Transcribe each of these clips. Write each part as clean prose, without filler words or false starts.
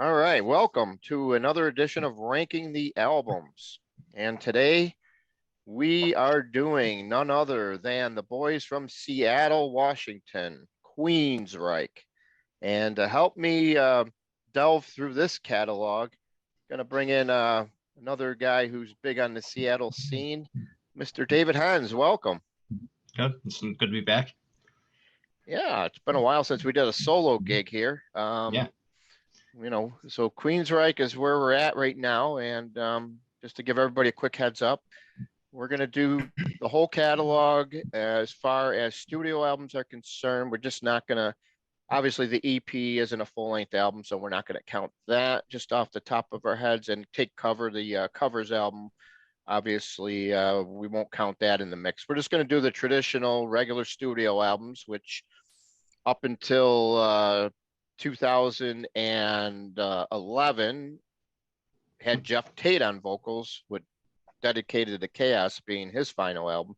All right, welcome to another edition of Ranking the Albums. And today we are doing none other than the boys from Seattle, Washington, Queensryche. And to help me delve through this catalog, going to bring in another guy who's big on the Seattle scene, Mr. David Hens. Welcome. Good. It's good to be back. Yeah, it's been a while since we did a solo gig here. Yeah. So Queensryche is where we're at right now. And just to give everybody a quick heads up, we're going to do the whole catalog as far as studio albums are concerned. We're just not going to, obviously, the EP isn't a full length album, so we're not going to count that just off the top of our heads and the covers album. Obviously, we won't count that in the mix. We're just going to do the traditional regular studio albums, which up until 2011 had Jeff Tate on vocals with Dedicated to Chaos being his final album.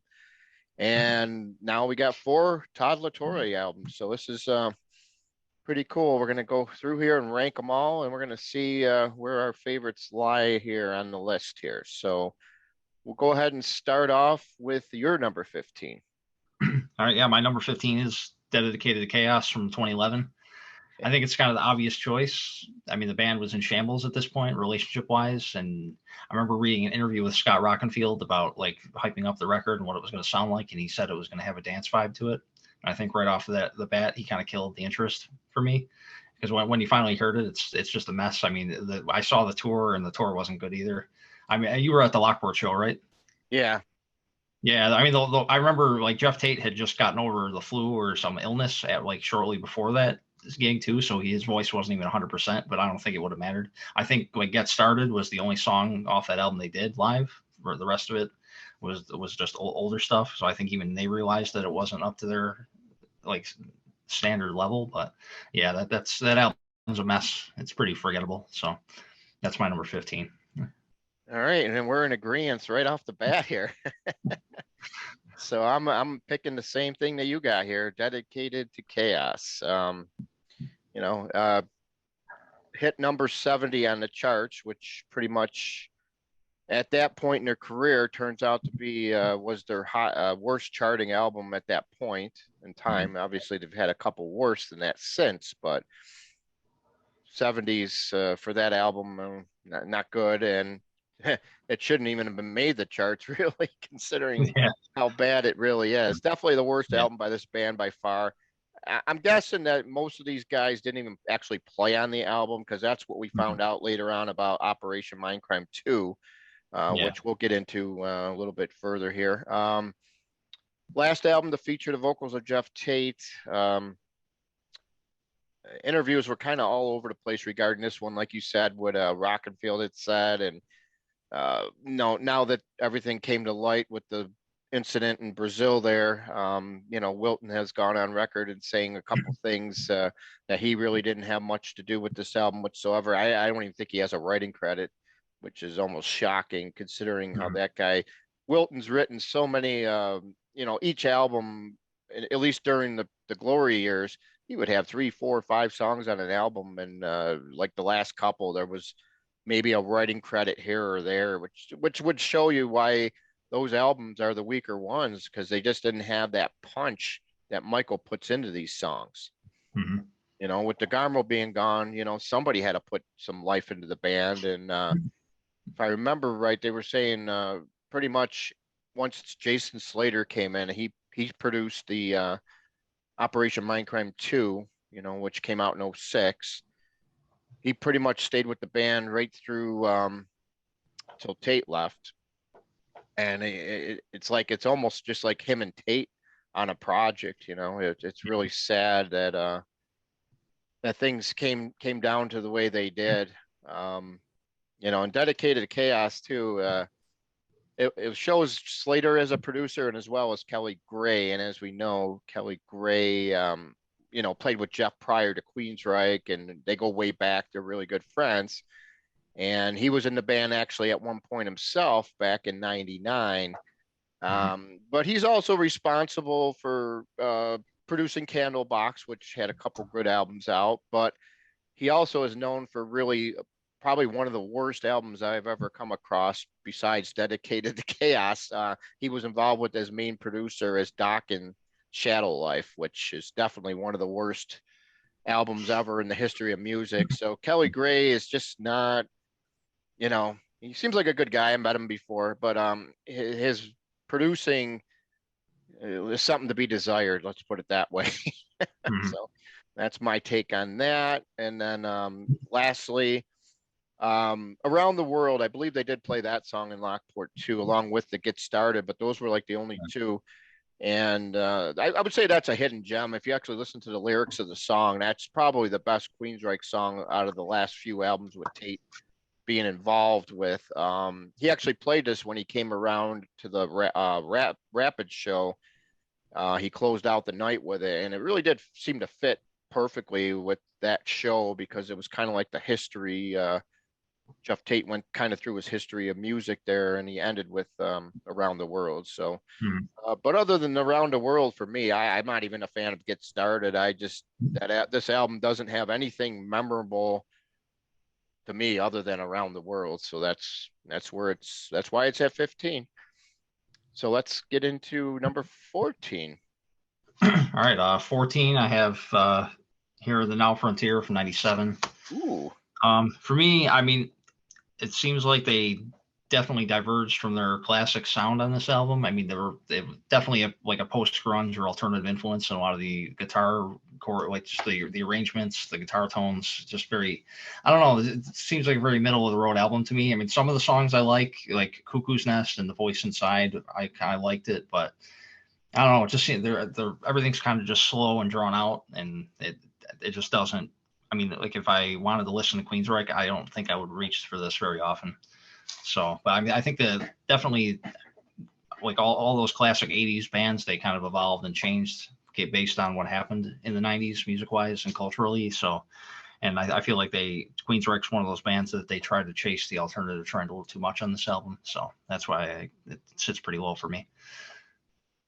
And now we got 4 Todd LaTorre albums. So this is pretty cool. We're going to go through here and rank them all, and we're going to see where our favorites lie here on the list here. So we'll go ahead and start off with your number 15. All right. Yeah. My number 15 is Dedicated to Chaos from 2011. I think it's kind of the obvious choice. I mean, the band was in shambles at this point, relationship wise. And I remember reading an interview with Scott Rockenfield about like hyping up the record and what it was going to sound like. And he said it was going to have a dance vibe to it. And I think right off of the bat, he kind of killed the interest for me, because when you finally heard it, it's just a mess. I mean, I saw the tour, and the tour wasn't good either. I mean, you were at the Lockport show, right? Yeah. Yeah, I mean, I remember like Jeff Tate had just gotten over the flu or some illness at like shortly before that gig too, so his voice wasn't even 100%. But I don't think it would have mattered. I think like Get Started was the only song off that album they did live. For the rest of it was just older stuff. So I think even they realized that it wasn't up to their like standard level. But yeah, that album's a mess. It's pretty forgettable. So that's my number 15. All right, and then we're in agreement right off the bat here. So I'm picking the same thing that you got here, Dedicated to Chaos. Hit number 70 on the charts, which pretty much at that point in their career turns out to be was their worst charting album at that point in time. Obviously, they've had a couple worse than that since, but 70s for that album, not good. And it shouldn't even have been made the charts, really, considering how bad it really is. Definitely the worst album by this band by far. I'm guessing that most of these guys didn't even actually play on the album, because that's what we found out later on about Operation Mindcrime 2, which we'll get into a little bit further here. Last album to feature the vocals of Jeff Tate. Interviews were kind of all over the place regarding this one, like you said, what Rockenfield had said, and now that everything came to light with the incident in Brazil there, Wilton has gone on record and saying a couple things that he really didn't have much to do with this album whatsoever. I don't even think he has a writing credit, which is almost shocking considering how that guy, Wilton's written so many, each album, at least during the glory years, he would have 3, 4, 5 songs on an album. And like the last couple, there was maybe a writing credit here or there, which would show you why those albums are the weaker ones, because they just didn't have that punch that Michael puts into these songs. Mm-hmm. With DeGarmo being gone, somebody had to put some life into the band. And if I remember right, they were saying pretty much once Jason Slater came in, he produced the Operation Mindcrime 2, which came out in 2006. He pretty much stayed with the band right through till Tate left. And it's almost just like him and Tate on a project. It's really sad that that things came down to the way they did. And Dedicated to Chaos too. It shows Slater as a producer, and as well as Kelly Gray. And as we know, Kelly Gray played with Jeff prior to Queensryche, and they go way back. They're really good friends. And he was in the band actually at one point himself back in '99. But he's also responsible for producing Candlebox, which had a couple good albums out. But he also is known for really probably one of the worst albums I've ever come across besides Dedicated to Chaos. He was involved with as main producer as Doc in Shadow Life, which is definitely one of the worst albums ever in the history of music. So Kelly Gray is just not, he seems like a good guy. I met him before, but his producing is something to be desired. Let's put it that way. Mhm. So that's my take on that. And then lastly, Around the World, I believe they did play that song in Lockport too, along with the Get Started, but those were like the only two. And I would say that's a hidden gem. If you actually listen to the lyrics of the song, that's probably the best Queensryche song out of the last few albums with Tate being involved with. He actually played this when he came around to the Rapid show. He closed out the night with it, and it really did seem to fit perfectly with that show because it was kind of like the history. Jeff Tate went kind of through his history of music there, and he ended with Around the World. So, Mhm. but other than Around the World, for me, I'm not even a fan of Get Started. I just that this album doesn't have anything memorable to me other than Around the World. So that's why it's at 15. So let's get into number 14. All right, 14. I have here the Now Frontier from '97. Ooh. For me, I mean, it seems like they definitely diverged from their classic sound on this album. I mean, they were definitely like a post grunge or alternative influence in a lot of the guitar core, like just the arrangements, the guitar tones, just very, I don't know. It seems like a very middle of the road album to me. I mean, some of the songs I like Cuckoo's Nest and The Voice Inside, I kind of liked it, but I don't know. It just seems they're everything's kind of just slow and drawn out, and it just doesn't. I mean, like if I wanted to listen to Queensryche, I don't think I would reach for this very often. So, but I mean, I think that definitely like all those classic '80s bands, they kind of evolved and changed based on what happened in the '90s, music wise and culturally. So, and I feel like Queensryche's one of those bands that they try to chase the alternative trend a little too much on this album. So that's why it sits pretty low for me.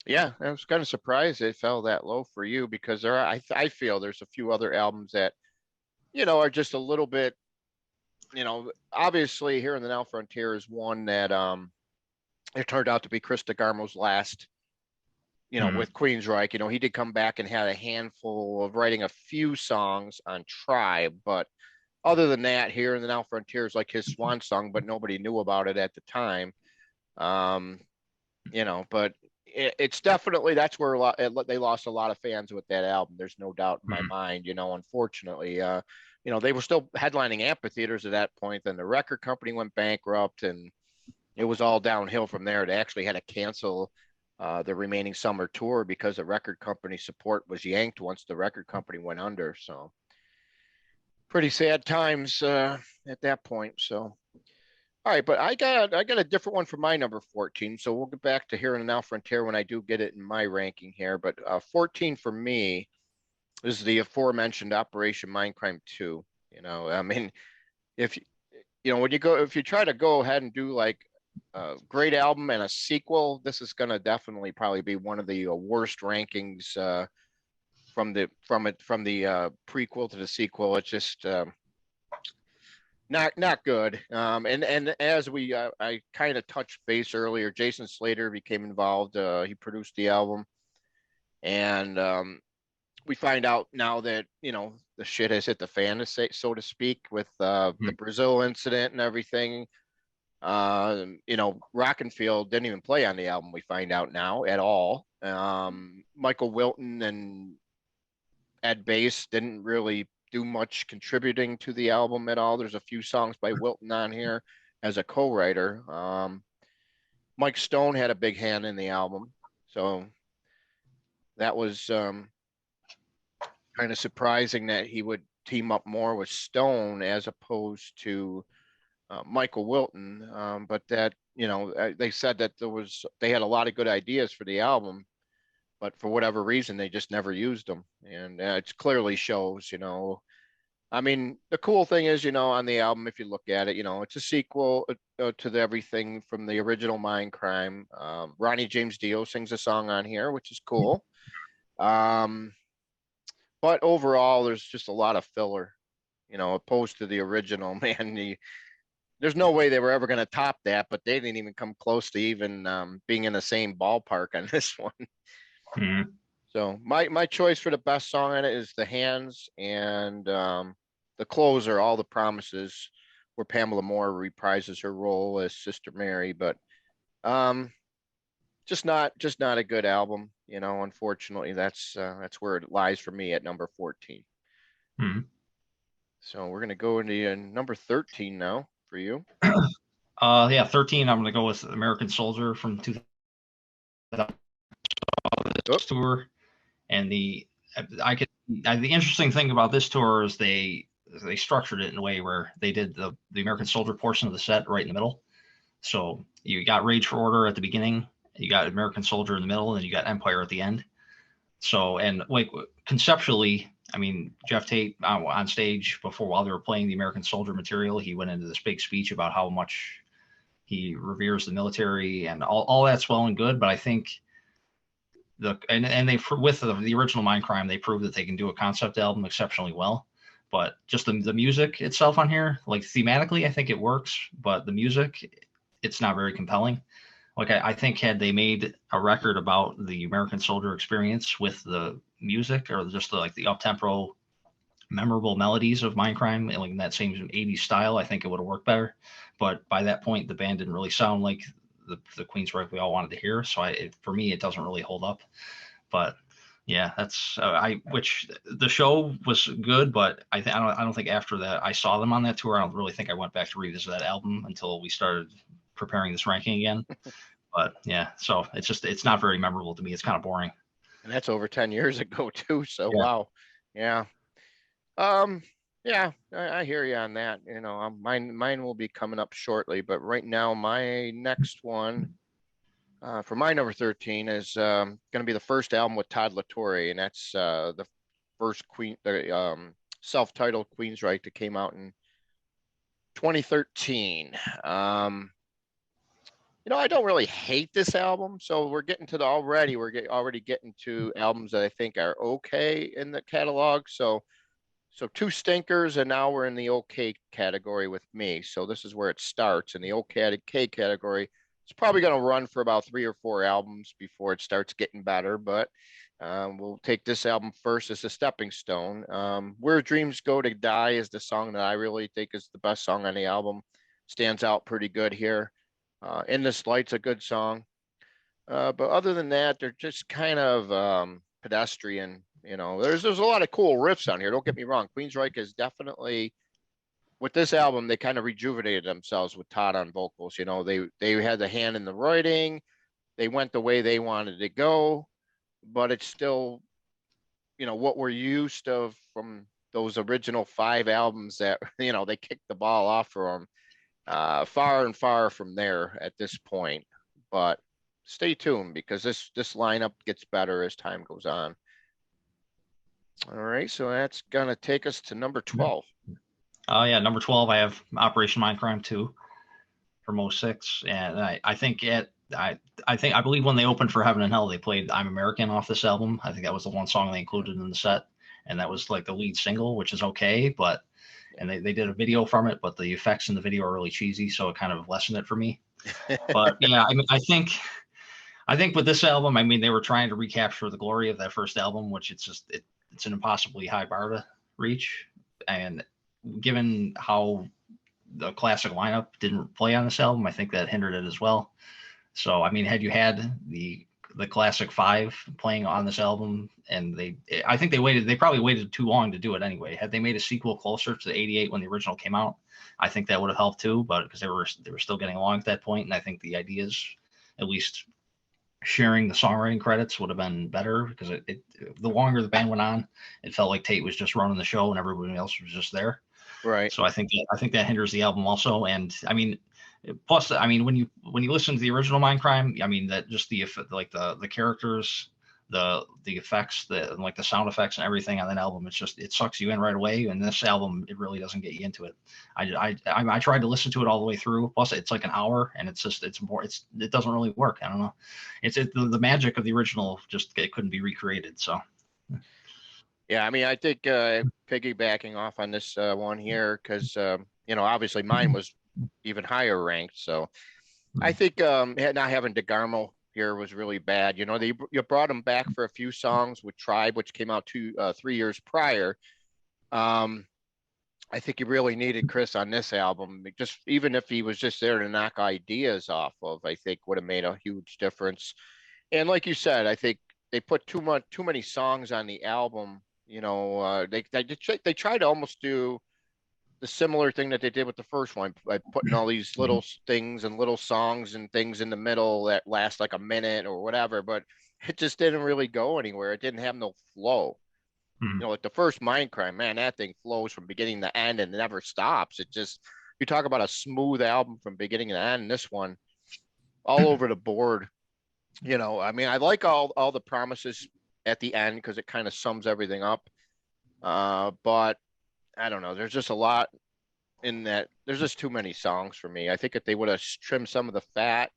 Yeah, I was kind of surprised it fell that low for you because I feel there's a few other albums that are just a little bit, obviously Here in the Now Frontier is one that it turned out to be Chris DeGarmo's last, Mm-hmm. with Queensryche. He did come back and had a handful of writing a few songs on Tribe, but other than that, Here in the Now Frontier is like his swan song, but nobody knew about it at the time. Um, but it's definitely that's where they lost a lot of fans with that album. There's no doubt in my Mm-hmm. mind. Unfortunately, they were still headlining amphitheaters at that point. Then the record company went bankrupt, and it was all downhill from there. They actually had to cancel the remaining summer tour because the record company support was yanked once the record company went under. So pretty sad times at that point. So all right, but I got a different one for my number 14. So we'll get back to Here and Now Frontier when I do get it in my ranking here. But 14 for me is the aforementioned Operation Mindcrime 2. I mean, if when you go if you try to go ahead and do like a great album and a sequel, this is going to definitely probably be one of the worst rankings from the prequel to the sequel. It's just not good. And as I kind of touched base earlier, Jason Slater became involved. He produced the album, and we find out now that the shit has hit the fan, so to speak, with the Brazil incident and everything. Rockenfield didn't even play on the album. We find out now at all. Michael Wilton and Ed Bass didn't really do much contributing to the album at all. There's a few songs by Wilton on here as a co-writer. Mike Stone had a big hand in the album, so that was kind of surprising that he would team up more with Stone as opposed to Michael Wilton. But that they said that they had a lot of good ideas for the album, but for whatever reason they just never used them, and it clearly shows. I mean, the cool thing is, on the album, if you look at it, it's a sequel to everything from the original Mindcrime. Ronnie James Dio sings a song on here, which is cool. Um, but overall, there's just a lot of filler. opposed to the original. Man, there's no way they were ever going to top that, but they didn't even come close to even being in the same ballpark on this one. Mhm. So my choice for the best song on it is the Hands, and the closer, All the Promises, where Pamela Moore reprises her role as Sister Mary. But um, just not a good album. Unfortunately, that's where it lies for me at number 14. Mhm. So we're gonna go into number 13 now for you. Yeah, 13. I'm gonna go with American Soldier from 2000 Oh, tour, and the interesting thing about this tour is they structured it in a way where they did the American Soldier portion of the set right in the middle. So you got Rage for Order at the beginning, you got American Soldier in the middle, and you got Empire at the end. So, and like conceptually, I mean, Jeff Tate on stage before, while they were playing the American Soldier material, he went into this big speech about how much he reveres the military, and all that's well and good. But I think and they, with the original Mindcrime, they proved that they can do a concept album exceptionally well. But just the music itself on here, like thematically, I think it works, but the music, it's not very compelling. Like I think had they made a record about the American Soldier experience with the music, or just like the up tempo, memorable melodies of Mindcrime, like in that same 80s style, I think it would have worked better. But by that point, the band didn't really sound like the Queensryche we all wanted to hear. So for me, it doesn't really hold up. But yeah, that's which the show was good, but I don't think after that I saw them on that tour. I don't really think I went back to revisit that album until we started preparing this ranking again. But yeah, so it's not very memorable to me. It's kind of boring. and that's over 10 years ago too. So Yeah. wow, yeah. Um, yeah, I hear you on that. Mine will be coming up shortly, but right now my next one for my number 13 is going to be the first album with Todd La Torre, and that's the first the self-titled Queensryche that came out in 2013. I don't really hate this album, so we're getting to already getting to albums that I think are okay in the catalog. So two stinkers, and now we're in the okay category with me. So this is where it starts in the okay category. It's probably going to run for about 3 or 4 albums before it starts getting better, but we'll take this album first as a stepping stone. Where Dreams Go to Die is the song that I really think is the best song on the album. Stands out pretty good here. In This Light's a good song. But other than that, they're just kind of pedestrian. There's a lot of cool riffs on here. Don't get me wrong. Queensryche is definitely, with this album, they kind of rejuvenated themselves with Todd on vocals. They had the hand in the writing. They went the way they wanted to go, but it's still, what we're used to from those original 5 albums that they kicked the ball off for them. Far and far from there at this point, but stay tuned because this lineup gets better as time goes on. All right, so that's gonna take us to number 12. Yeah, number 12, I have Operation Mindcrime 2 from 06. And I believe when they opened for Heaven and Hell, they played I'm American off this album. I think that was the one song they included in the set. And that was like the lead single, which is okay, but and they did a video from it, but the effects in the video are really cheesy, so it kind of lessened it for me. But yeah, I mean, I think with this album, I mean, they were trying to recapture the glory of that first album, which it's an impossibly high bar to reach. And given how the classic lineup didn't play on this album, I think that hindered it as well. So, I mean, had you had the classic 5 playing on this album, and I think they probably waited too long to do it anyway. Had they made a sequel closer to the 88 when the original came out, I think that would have helped too, but because they were still getting along at that point, and I think the ideas, at least sharing the songwriting credits, would have been better, because the longer the band went on, it felt like Tate was just running the show and everybody else was just there. Right. So I think that hinders the album also. And I mean, plus, I mean, when you listen to the original Mindcrime, I mean, that just the characters, the effects, like the sound effects and everything on that album, it sucks you in right away. And this album, it really doesn't get you into it. I tried to listen to it all the way through. Plus, it's like an hour, and it doesn't really work. I don't know. The magic of the original, just it couldn't be recreated. So Yeah, I mean, I think piggybacking off on this one here, because obviously mine was even higher ranked. So I think not having DeGarmo here was really bad. You brought him back for a few songs with Tribe, which came out 3 years prior. Um, I think you really needed Chris on this album. Just even if he was just there to knock ideas off of, I think would have made a huge difference. And like you said, I think they put too many songs on the album. They tried to almost do the similar thing that they did with the first one by putting all these little things and little songs and things in the middle that last like a minute or whatever, but it just didn't really go anywhere. It didn't have no flow. Mhm. Like the first Mindcrime, man, that thing flows from beginning to end and never stops. You talk about a smooth album from beginning to end. This one, all over the board. I mean, I like all the promises at the end because it kind of sums everything up. But I don't know. There's just a lot in that. There's just too many songs for me. I think if they would have trimmed some of the fat,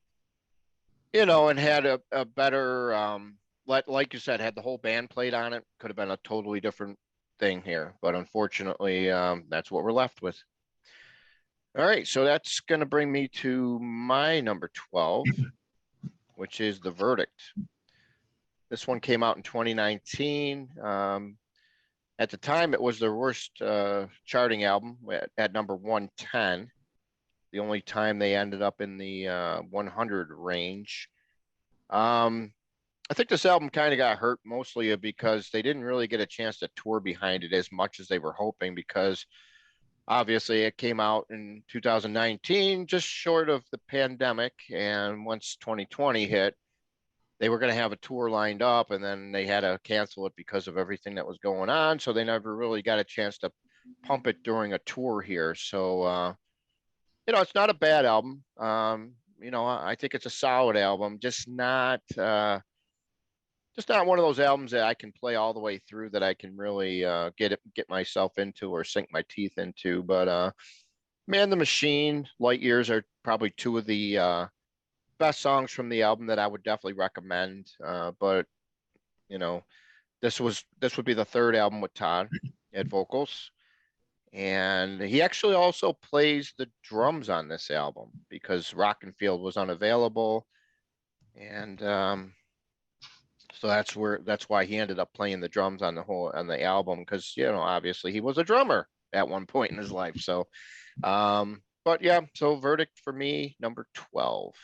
and had a better, like you said, had the whole band played on it, could have been a totally different thing here. But unfortunately, that's what we're left with. All right, so that's going to bring me to my number 12, which is The Verdict. This one came out in 2019. At the time, it was their worst charting album at number 110. The only time they ended up in the 100 range. I think this album kind of got hurt mostly because they didn't really get a chance to tour behind it as much as they were hoping, because obviously it came out in 2019, just short of the pandemic. And once 2020 hit, they were going to have a tour lined up, and then they had to cancel it because of everything that was going on. So they never really got a chance to pump it during a tour here. So, it's not a bad album. I think it's a solid album, just not one of those albums that I can play all the way through, that I can really get myself into or sink my teeth into. But Man the Machine, Light Years are probably two of the best songs from the album that I would definitely recommend. But you know, this would be the third album with Todd at vocals, and he actually also plays the drums on this album because Rockenfield was unavailable, and so that's why he ended up playing the drums on the album, because obviously he was a drummer at one point in his life. So, but yeah, so Verdict for me, number 12.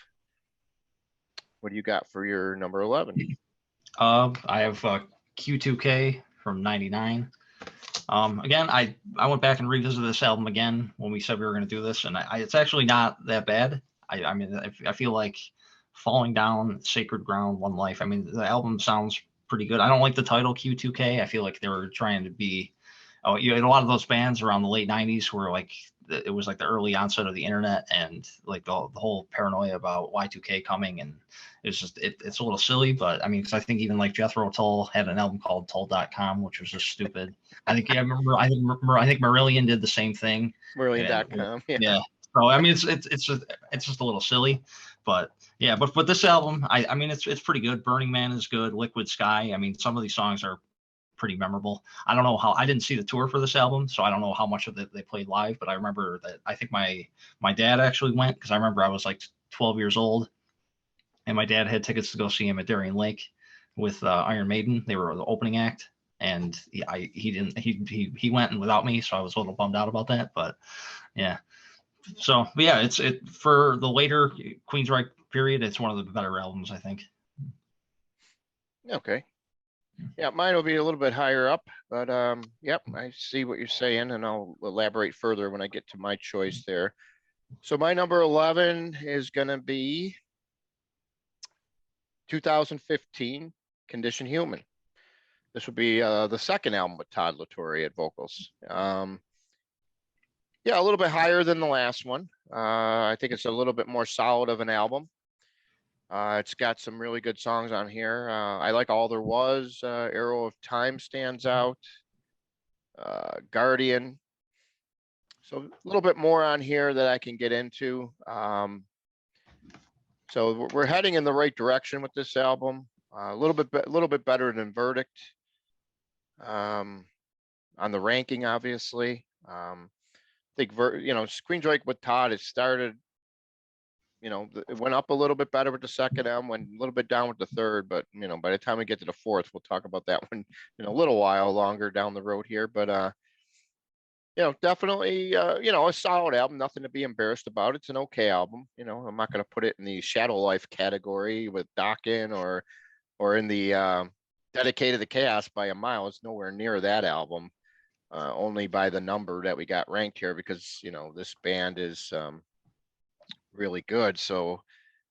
What do you got for your number 11? I have Q2K from '99. Again, I went back and revisited this album again when we said we were going to do this, and it's actually not that bad. I mean, I feel like Falling Down, Sacred Ground, One Life. I mean, the album sounds pretty good. I don't like the title Q2K. I feel like they were trying to be. Oh, you had a lot of those bands around the late '90s where like it was like the early onset of the internet, and like the whole paranoia about Y2K coming, and it's just it's a little silly. But I mean, because I think even like Jethro Tull had an album called Tull.com, which was just stupid. I think, yeah, I think Marillion did the same thing. Marillion.com. Yeah. Yeah. So I mean, it's just a little silly, but yeah. But this album, I mean, it's pretty good. Burning Man is good. Liquid Sky. I mean, some of these songs are pretty memorable. I don't know how, I didn't see the tour for this album, so I don't know how much of it they played live. But I remember that I think my dad actually went, because I remember I was like 12 years old, and my dad had tickets to go see him at Darien Lake with Iron Maiden. They were the opening act, and he didn't he went without me, so I was a little bummed out about that. But yeah, so but yeah, it's for the later Queensryche period. It's one of the better albums, I think. Okay. Yeah, mine will be a little bit higher up, but yep, I see what you're saying, and I'll elaborate further when I get to my choice there. So my number 11 is gonna be 2015, Condition Human. This would be the second album with Todd La Torre at vocals. Yeah, a little bit higher than the last one. I think it's a little bit more solid of an album. It's got some really good songs on here. I like All There Was. Arrow of Time stands out. Guardian. So a little bit more on here that I can get into. So we're heading in the right direction with this album. A little bit better than Verdict. on the ranking, obviously. I think Queensryche with Todd, it started, it went up a little bit better with the second album, went a little bit down with the third, but by the time we get to the fourth, we'll talk about that one in a little while longer down the road here. But definitely, a solid album, nothing to be embarrassed about. It's an okay album. I'm not going to put it in the Shadow Life category with Dokken or in the Dedicated to Chaos by a mile. It's nowhere near that album. Only by the number that we got ranked here, because this band is really good. So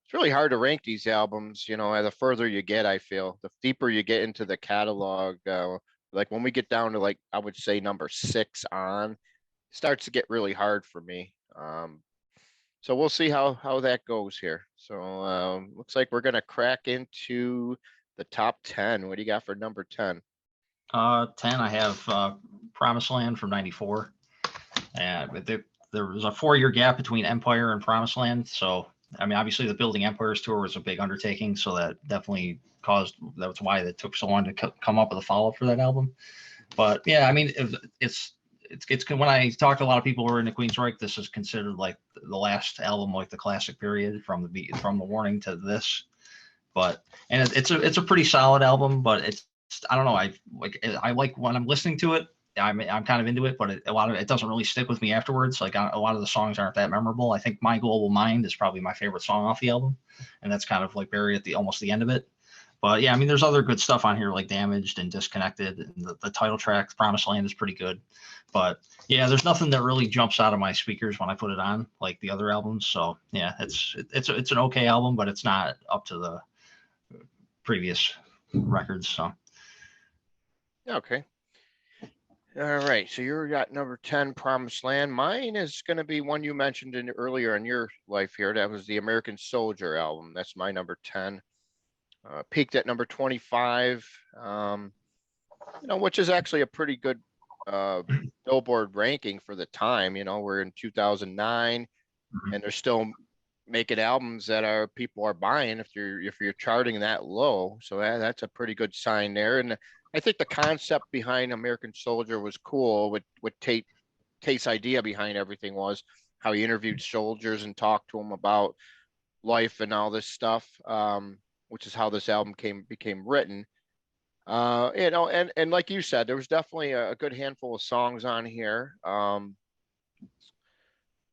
it's really hard to rank these albums. The further you get, I feel the deeper you get into the catalog. Like when we get down to, like, I would say number 6 on, it starts to get really hard for me. So we'll see how that goes here. So looks like we're gonna crack into the top 10. What do you got for number 10? 10, I have Promised Land from '94. But there was a 4-year gap between Empire and Promised Land. So, I mean, obviously the Building Empires tour was a big undertaking. So that definitely that's why it took so long to come up with a follow-up for that album. But yeah, I mean, it's when I talk to a lot of people who are into Queensryche, this is considered like the last album, like the classic period from the Warning to this. But it's a pretty solid album, but I don't know, I like when I'm listening to it, I'm kind of into it, but a lot of it doesn't really stick with me afterwards. Like a lot of the songs aren't that memorable. I think My Global Mind is probably my favorite song off the album, and that's kind of like buried at almost the end of it. But yeah, I mean, there's other good stuff on here like Damaged and Disconnected, and the title track Promised Land is pretty good. But yeah, there's nothing that really jumps out of my speakers when I put it on like the other albums. So yeah, it's an okay album, but it's not up to the previous records. So Okay. All right. So you're got number 10, Promised Land. Mine is going to be one you mentioned earlier in your life here. That was the American Soldier album. That's my number 10. Peaked at number 25, which is actually a pretty good Billboard ranking for the time. We're in 2009, and they're still making albums that people are buying if you're charting that low. So that's a pretty good sign there. And I think the concept behind American Soldier was cool. What Tate's idea behind everything was how he interviewed soldiers and talked to them about life and all this stuff, which is how this album became written. And like you said, there was definitely a good handful of songs on here.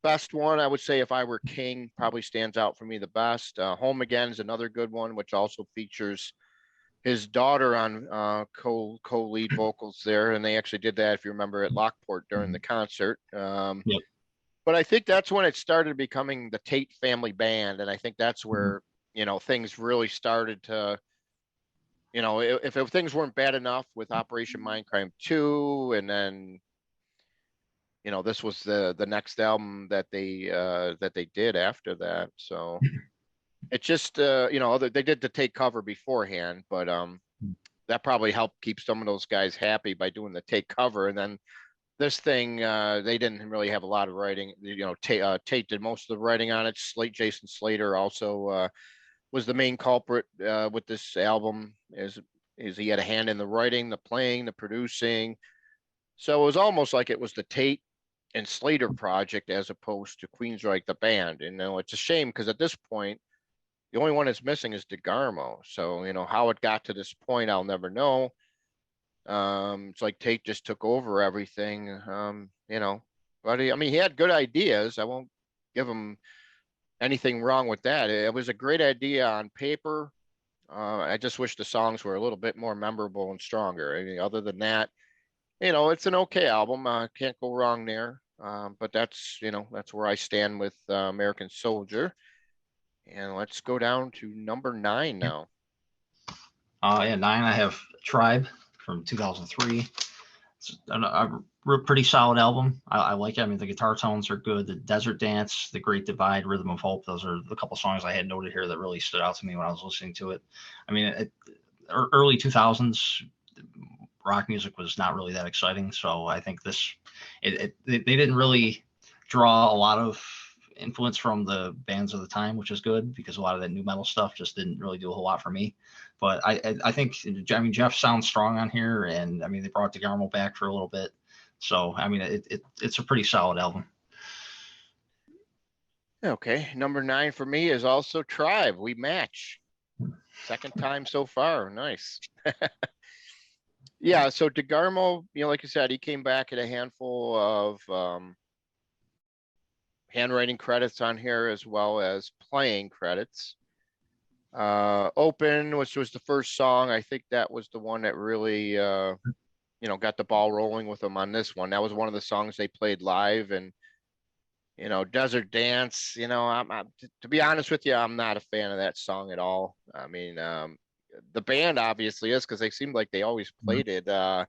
Best one, I would say, If I Were King, probably stands out for me the best. Home Again is another good one, which also features his daughter on co-lead vocals there, and they actually did that, if you remember, at Lockport during the concert. yep. But I think that's when it started becoming the Tate family band, and I think that's where things really started to, if things weren't bad enough with Operation Mindcrime 2, and then this was the next album that they did after that. So it just they did the Take cover beforehand, but that probably helped keep some of those guys happy by doing the Take cover. And then this thing, they didn't really have a lot of writing. Tate did most of the writing on it. Jason Slater also was the main culprit with this album. Is he had a hand in the writing, the playing, the producing. So it was almost like it was the Tate and Slater project as opposed to Queensryche the band. It's a shame because at this point, the only one that's missing is DeGarmo. So how it got to this point, I'll never know. It's like Tate just took over everything. But he had good ideas. I won't give him anything wrong with that. It was a great idea on paper. I just wish the songs were a little bit more memorable and stronger. Other than that, it's an okay album. Can't go wrong there. But that's where I stand with American Soldier. And let's go down to number 9 now. Yeah, 9, I have Tribe from 2003. It's a pretty solid album. I like it. I mean, the guitar tones are good. The Desert Dance, The Great Divide, Rhythm of Hope, those are a couple songs I had noted here that really stood out to me when I was listening to it. I mean, early 2000s rock music was not really that exciting, so I think they didn't really draw a lot of influence from the bands of the time, which is good because a lot of that new metal stuff just didn't really do a whole lot for me. But I think, I mean, Jeff sounds strong on here, and I mean, they brought DeGarmo back for a little bit. So, I mean, it's a pretty solid album. Okay, number 9 for me is also Tribe. We match. Second time so far. Nice. Yeah, so DeGarmo, like you said, he came back at a handful of handwriting credits on here as well as playing credits. Open, which was the first song, I think that was the one that really got the ball rolling with them on this one. That was one of the songs they played live. And Desert Dance, to be honest with you, I'm not a fan of that song at all. I mean, the band obviously is, because they seemed like they always played it Yeah.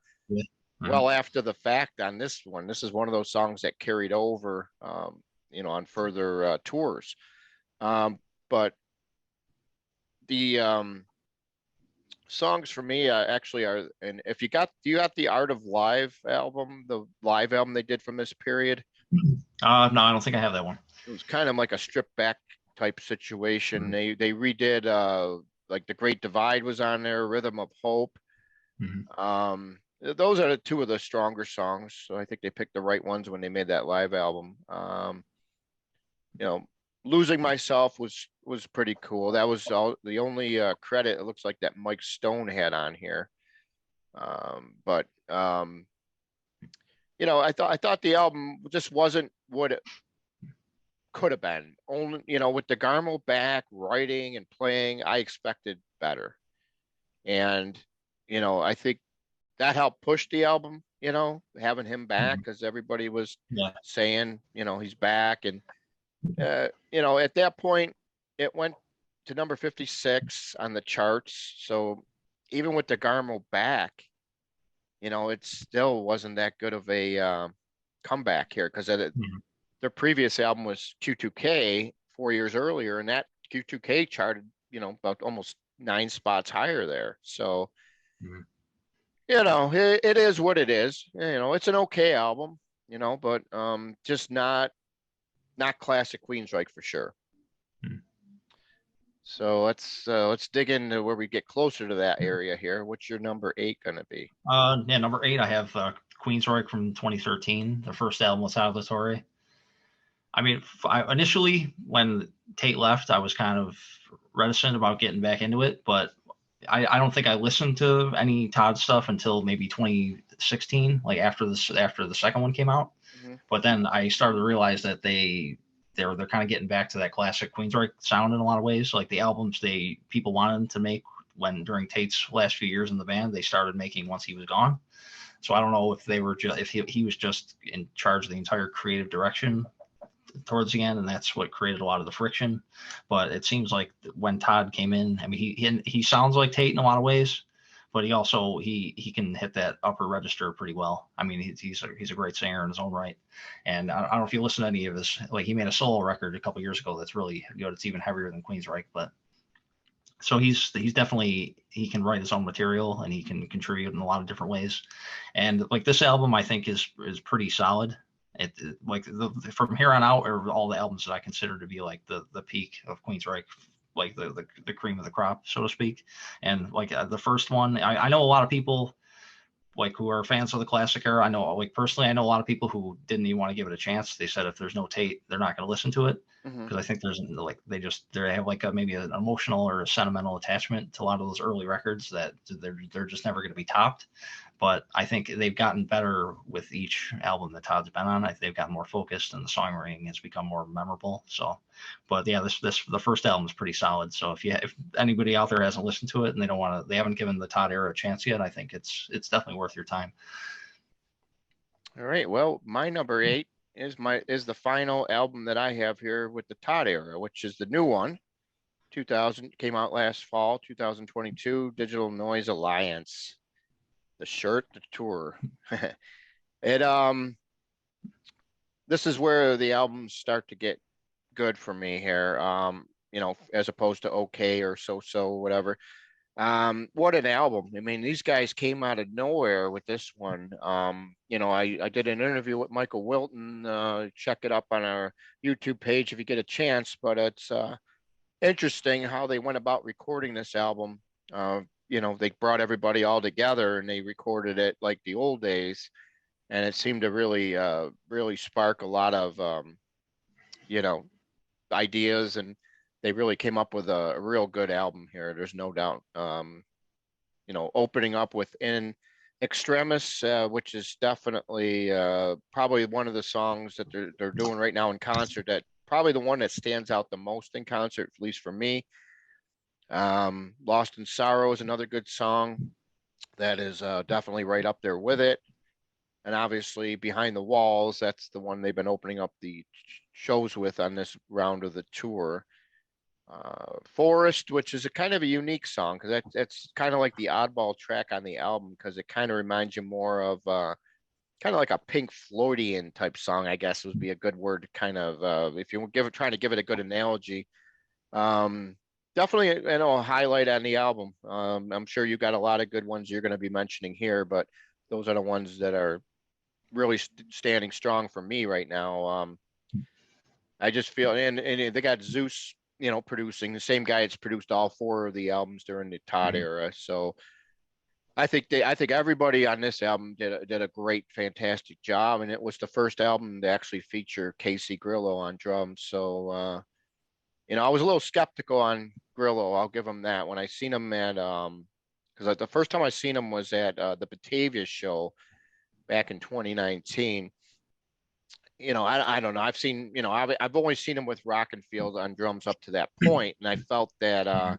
well after the fact on this one. This is one of those songs that carried over, on further tours. But the songs for me actually are, and if do you got the Art of Live album, the live album they did from this period? No, I don't think I have that one. It was kind of like a stripped back type situation. They redid like The Great Divide was on there, Rhythm of Hope. Those are two of the stronger songs, so I think they picked the right ones when they made that live album. Losing Myself was pretty cool. That was the only credit it looks like that Mike Stone had on here. But I thought the album just wasn't what it could have been. Only, with DeGarmo back writing and playing, I expected better. And I think that helped push the album, having him back, because everybody was saying, he's back. And at that point, it went to number 56 on the charts. So even with DeGarmo back, it still wasn't that good of a comeback here, because their previous album was Q2K 4 years earlier, and that Q2K charted, about almost 9 spots higher there. So, it is what it is. It's an okay album, but just not classic Queensryche for sure. So let's dig into where we get closer to that area here. What's your number 8 gonna be? Number 8, I have Queensryche from 2013. The first album was Salvatore. I mean, initially when Tate left, I was kind of reticent about getting back into it, but I don't think I listened to any Todd stuff until maybe 2016, like after the second one came out. But then I started to realize that they're kind of getting back to that classic Queensryche sound in a lot of ways. Like the albums people wanted them to make during Tate's last few years in the band, they started making once he was gone. So I don't know if they were if he was just in charge of the entire creative direction towards the end, and that's what created a lot of the friction. But it seems like when Todd came in, I mean, he sounds like Tate in a lot of ways, but he also he can hit that upper register pretty well. I mean, he's a great singer in his own right. And I don't know if you listen to any of his, like he made a solo record a couple years ago that's really good. It's even heavier than Queensryche, but so he's definitely, he can write his own material and he can contribute in a lot of different ways. And like this album, I think is pretty solid. Like from here on out are all the albums that I consider to be like the peak of Queensryche, like the cream of the crop, so to speak. And like the first one, I know a lot of people like who are fans of the classic era. I know, like personally, I know a lot of people who didn't even want to give it a chance. They said if there's no Tate, they're not going to listen to it, because I think there's like they have like maybe an emotional or a sentimental attachment to a lot of those early records that they're just never going to be topped. But I think they've gotten better with each album that Todd's been on. They've gotten more focused and the songwriting has become more memorable. So, but yeah, the first album is pretty solid. So if anybody out there hasn't listened to it and they haven't given the Todd era a chance yet, I think it's definitely worth your time. All right. Well, my number 8 is the final album that I have here with the Todd era, which is the new one. 2000 came out last fall, 2022, Digital Noise Alliance. The shirt, the tour. This is where the albums start to get good for me here. As opposed to okay or so whatever. What an album. I mean, these guys came out of nowhere with this one. I did an interview with Michael Wilton. Check it up on our YouTube page if you get a chance, but it's interesting how they went about recording this album. They brought everybody all together and they recorded it like the old days, and it seemed to really spark a lot of you know, ideas, and they really came up with a real good album here. There's no doubt. Opening up with In Extremis, which is definitely probably one of the songs that they're doing right now in concert. That probably the one that stands out the most in concert, at least for me. Lost in Sorrow is another good song that is definitely right up there with it. And obviously, Behind the Walls, that's the one they've been opening up the shows with on this round of the tour. Forest, which is a kind of a unique song because that's kind of like the oddball track on the album because it kind of reminds you more of kind of like a Pink Floydian type song, I guess would be a good word. Kind of if you trying to give it a good analogy. Definitely, a highlight on the album. I'm sure you got a lot of good ones you're going to be mentioning here, but those are the ones that are really standing strong for me right now. I just feel, and they got Zeus, producing the same guy that's produced all four of the albums during the Todd Mhm. era. So I think everybody on this album did a great, fantastic job, and it was the first album to actually feature Casey Grillo on drums. So I was a little skeptical on Grillo. I'll give him that. When I seen him at because the first time I seen him was at the Batavia show back in 2019. I don't know. I've seen, I've only seen him with Rockenfield on drums up to that point, and I felt that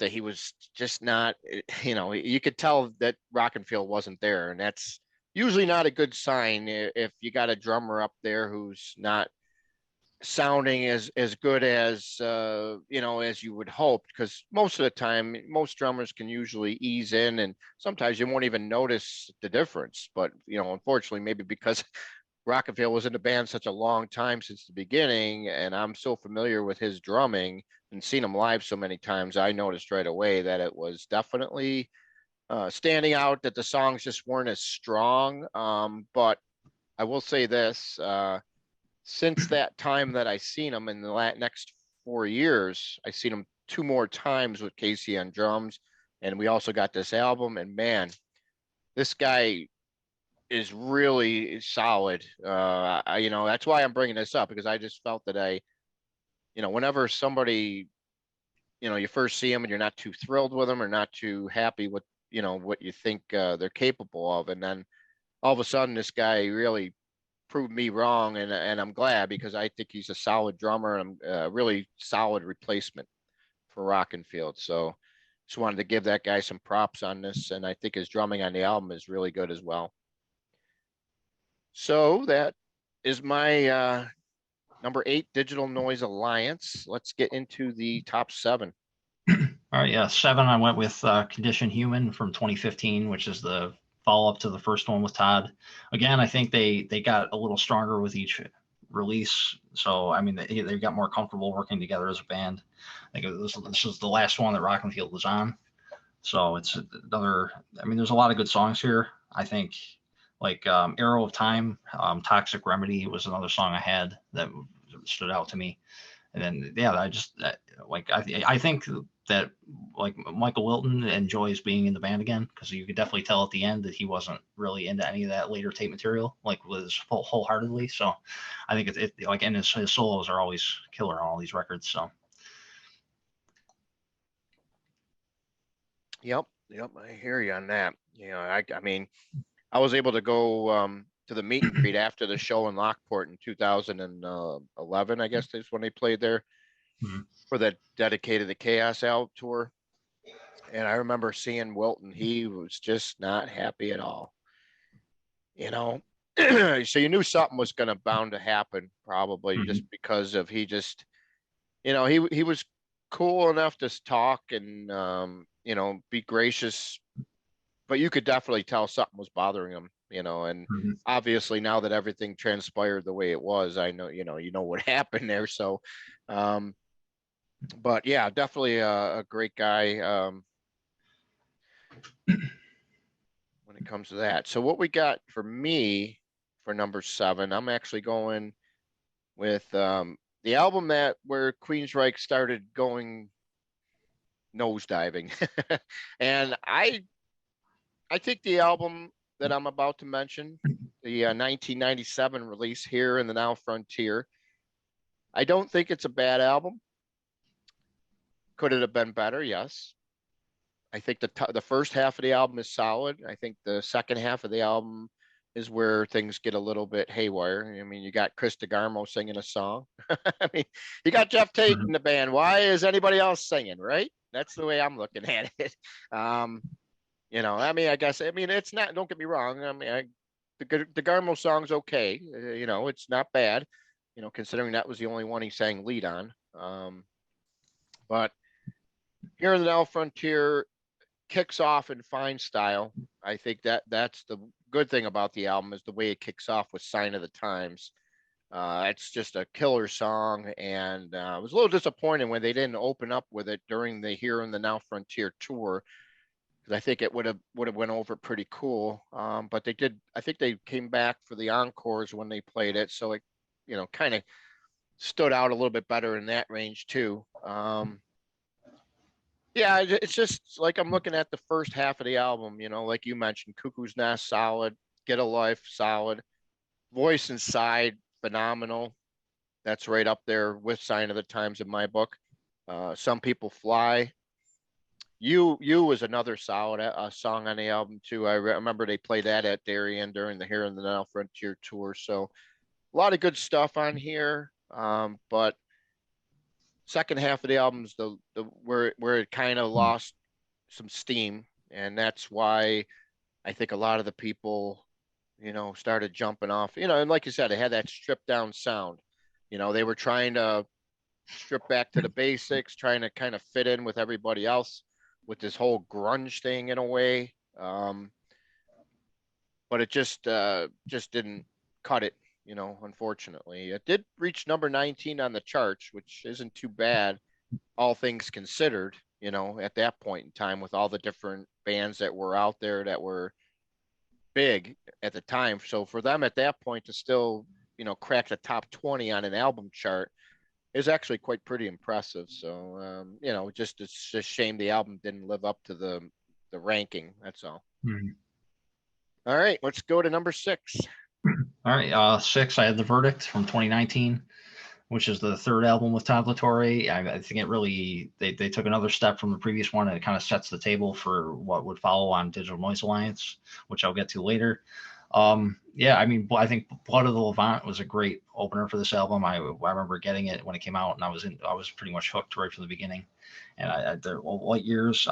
he was just not, you could tell that Rockenfield wasn't there, and that's usually not a good sign if you got a drummer up there who's not sounding as good as you would hope, because most of the time most drummers can usually ease in and sometimes you won't even notice the difference, but unfortunately maybe because Rockefeller was in the band such a long time since the beginning, and I'm so familiar with his drumming and seen him live so many times, I noticed right away that it was definitely standing out, that the songs just weren't as strong. But I will say this: since that time that I seen him in the next 4 years, I seen him two more times with Casey on drums, and we also got this album. And man, this guy is really solid. That's why I'm bringing this up, because I just felt that whenever somebody, you first see them and you're not too thrilled with them or not too happy with, what you think they're capable of, and then all of a sudden this guy really proved me wrong, and I'm glad, because I think he's a solid drummer and a really solid replacement for Rockenfield. So just wanted to give that guy some props on this, and I think his drumming on the album is really good as well. So that is my number 8, Digital Noise Alliance. Let's get into the top 7. All right, yeah, 7. I went with Condition Human from 2015, which is the follow up to the first one with Todd. Again, I think they got a little stronger with each release. So I mean, they got more comfortable working together as a band. I think this is the last one that Rockenfield was on. So it's another. I mean, there's a lot of good songs here. I think like Arrow of Time, Toxic Remedy was another song I had that stood out to me. And then yeah, I think that like Michael Wilton enjoys being in the band again, because you could definitely tell at the end that he wasn't really into any of that later tape material, like was wholeheartedly. So I think it like, and his solos are always killer on all these records. So Yep, I hear you on that. I mean, I was able to go to the meet and greet after the show in Lockport in 2011, I guess is when they played there for that dedicated the Chaos Out tour. And I remember seeing Wilton. He was just not happy at all. You know, so you knew something was going to bound to happen, probably just because of he just, he was cool enough to talk and be gracious, but you could definitely tell something was bothering him. And obviously now that everything transpired the way it was, I know, you know what happened there. So, um, But yeah, definitely a great guy when it comes to that. So what we got for me for number 7, I'm actually going with the album that where Queensryche started going nosediving. And I think the album that I'm about to mention, the 1997 release, Here in the Now Frontier, I don't think it's a bad album. Could it have been better? Yes. I think the first half of the album is solid. I think the second half of the album is where things get a little bit haywire. I mean, you got Chris DeGarmo singing a song. I mean, you got Jeff Tate Mhm. in the band. Why is anybody else singing, right? That's the way I'm looking at it. Um, I mean, I guess, I mean, it's not, don't get me wrong. I mean, the Garmo song's okay. It's not bad, considering that was the only one he sang lead on. But Here in the Now Frontier kicks off in fine style. I think that's the good thing about the album is the way it kicks off with Sign of the Times. It's just a killer song, and I was a little disappointed when they didn't open up with it during the Here in the Now Frontier tour because I think it would have went over pretty cool. But they did. I think they came back for the encores when they played it, so it kind of stood out a little bit better in that range too. Yeah, it's just like I'm looking at the first half of the album, like you mentioned, Cuckoo's Nest, solid, Get a Life, solid, Voice Inside, phenomenal. That's right up there with Sign of the Times in my book. Some People Fly. You was another solid song on the album too. I remember they played that at Darien during the Here and the Now Frontier tour. So a lot of good stuff on here. But second half of the album's the where it kind of lost some steam, and that's why I think a lot of the people, started jumping off. And like you said, it had that stripped down sound. They were trying to strip back to the basics, trying to kind of fit in with everybody else with this whole grunge thing in a way. But it just didn't cut it. Unfortunately, it did reach number 19 on the charts, which isn't too bad, all things considered. At that point in time, with all the different bands that were out there that were big at the time. So for them at that point to still, crack the top 20 on an album chart is actually quite pretty impressive. So, just it's just a shame the album didn't live up to the ranking. That's all. Mhm. All right, let's go to number 6. All right, 6. I had The Verdict from 2019, which is the third album with Todd La Torre. I think it really they took another step from the previous one, and it kind of sets the table for what would follow on Digital Noise Alliance, which I'll get to later. Yeah, I mean, I think Blood of the Levant was a great opener for this album. I remember getting it when it came out, and I was pretty much hooked right from the beginning. And the Light Years,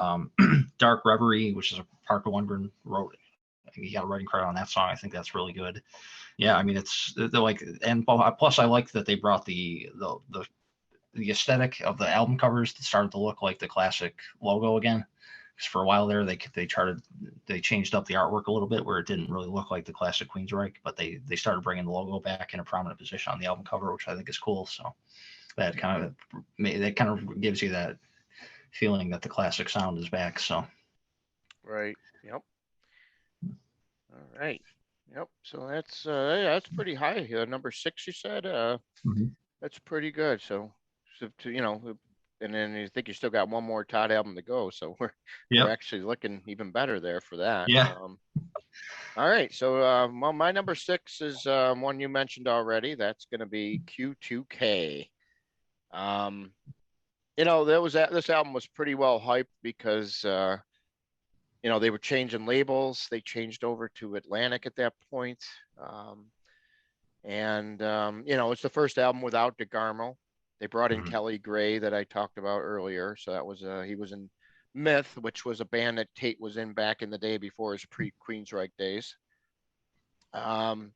Dark Reverie, which is a Parker Lundgren wrote. I think he got a writing credit on that song. I think that's really good. Yeah, I mean, it's they're like, and plus I like that they brought the aesthetic of the album covers that started to look like the classic logo again. Because for a while there, they changed up the artwork a little bit where it didn't really look like the classic Queensryche, but they started bringing the logo back in a prominent position on the album cover, which I think is cool. So that kind of gives you that feeling that the classic sound is back. So Right. Yep. All right. Yep. So yeah, that's pretty high. Number 6, you said. mhm. That's pretty good. So to, and then you think you still got one more Todd album to go. So we're Yep. actually looking even better there for that. Yeah. All right. So well, my number 6 is one you mentioned already. That's going to be Q2K. Um, this album was pretty well hyped because they were changing labels. They changed over to Atlantic at that point. Um, and it's the first album without DeGarmo. They brought in Mhm. Kelly Gray that I talked about earlier. So that was he was in Myth, which was a band that Tate was in back in the day before his pre-Queensryche days. Um,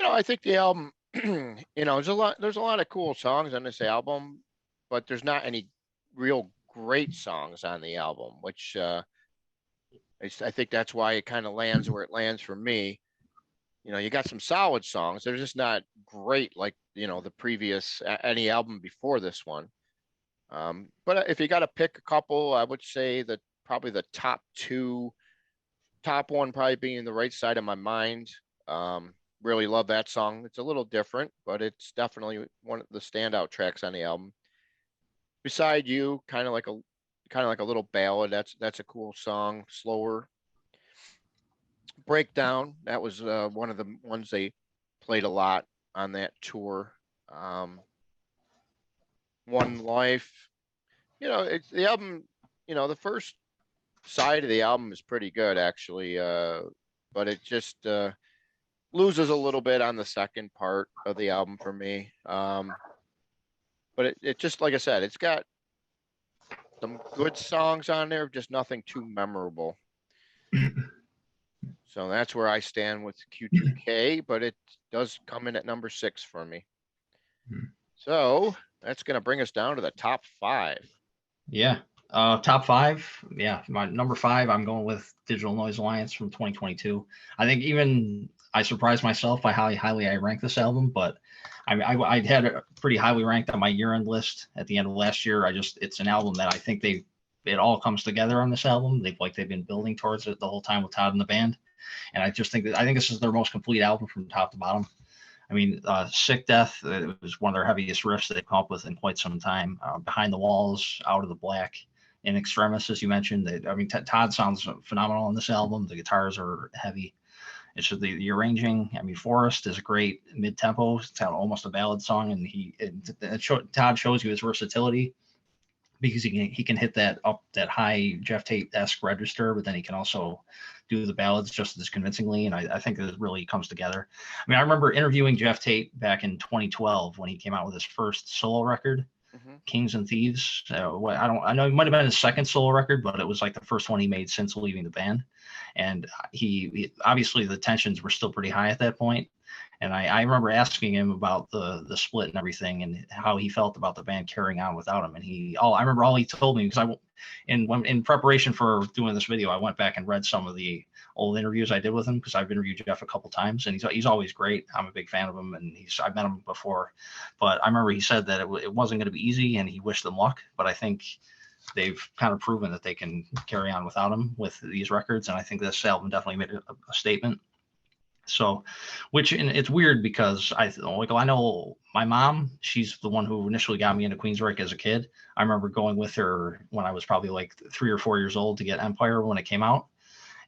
I think the album, there's a lot of cool songs on this album, but there's not any real great songs on the album, which I think that's why it kind of lands where it lands for me. You got some solid songs. They're just not great like, the previous any album before this one. But if you got to pick a couple, I would say that probably the top one probably being The Right Side of My Mind. Really love that song. It's a little different, but it's definitely one of the standout tracks on the album. Beside You, kind of like a little ballad. That's a cool song. Slower. Breakdown. That was one of the ones they played a lot on that tour. Um, One Life. It's the album. The first side of the album is pretty good actually, but it just loses a little bit on the second part of the album for me. But it just like I said, it's got some good songs on there, just nothing too memorable. So that's where I stand with Q2K, but it does come in at number 6 for me. So that's going to bring us down to the top 5. Yeah. Top five. Yeah. My number five, I'm going with Digital Noise Alliance from 2022. I think even I surprised myself by how highly I ranked this album, but I mean, I had it pretty highly ranked on my year-end list at the end of last year. It's an album that I think it all comes together on this album. They've been building towards it the whole time with Todd and the band. And I just think this is their most complete album from top to bottom. I mean, Sick Death was one of their heaviest riffs they've come up with in quite some time. Behind the Walls, Out of the Black, In Extremis, as you mentioned. Todd sounds phenomenal on this album. The guitars are heavy. It's just the arranging. I mean, Forest is a great mid-tempo. It's almost a ballad song, and Todd shows you his versatility because he can hit that high Jeff Tate-esque register, but then he can also do the ballads just as convincingly. And I think it really comes together. I mean, I remember interviewing Jeff Tate back in 2012 when he came out with his first solo record, Kings and Thieves. I know it might have been his second solo record, but it was like the first one he made since leaving the band. And he obviously the tensions were still pretty high at that point. And I remember asking him about the split and everything and how he felt about the band carrying on without him. And I remember all he told me, because in preparation for doing this video, I went back and read some of the old interviews I did with him, because I've interviewed Jeff a couple times, and he's always great. I'm a big fan of him, and I've met him before. But I remember he said that it wasn't going to be easy, and he wished them luck. But I think they've kind of proven that they can carry on without him with these records, and I think this album definitely made a statement. So, and it's weird because I know my mom, she's the one who initially got me into Queensryche as a kid. I remember going with her when I was probably like 3 or 4 years old to get Empire when it came out.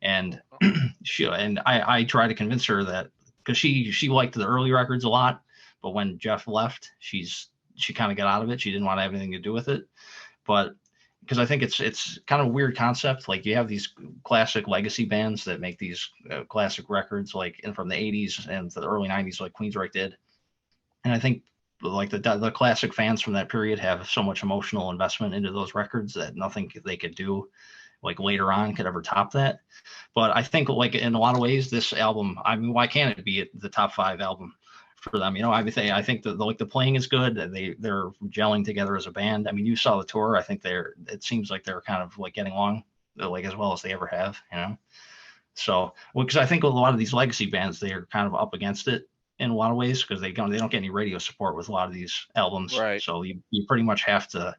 And I tried to convince her that, because she liked the early records a lot, but when Jeff left, she kind of got out of it. She didn't want to have anything to do with it. But because I think it's kind of a weird concept. Like, you have these classic legacy bands that make these classic records, like from the 80s and the early 90s, like Queensryche did. And I think like the classic fans from that period have so much emotional investment into those records that nothing they could do like later on could ever top that. But I think, like, in a lot of ways, this album, I mean, why can't it be the top 5 album for them? I think the playing is good. They're gelling together as a band. I mean, you saw the tour. I think it seems like they're kind of like getting along like as well as they ever have, So, because I think a lot of these legacy bands, they are kind of up against it in a lot of ways, because they don't get any radio support with a lot of these albums. Right. So you pretty much have to,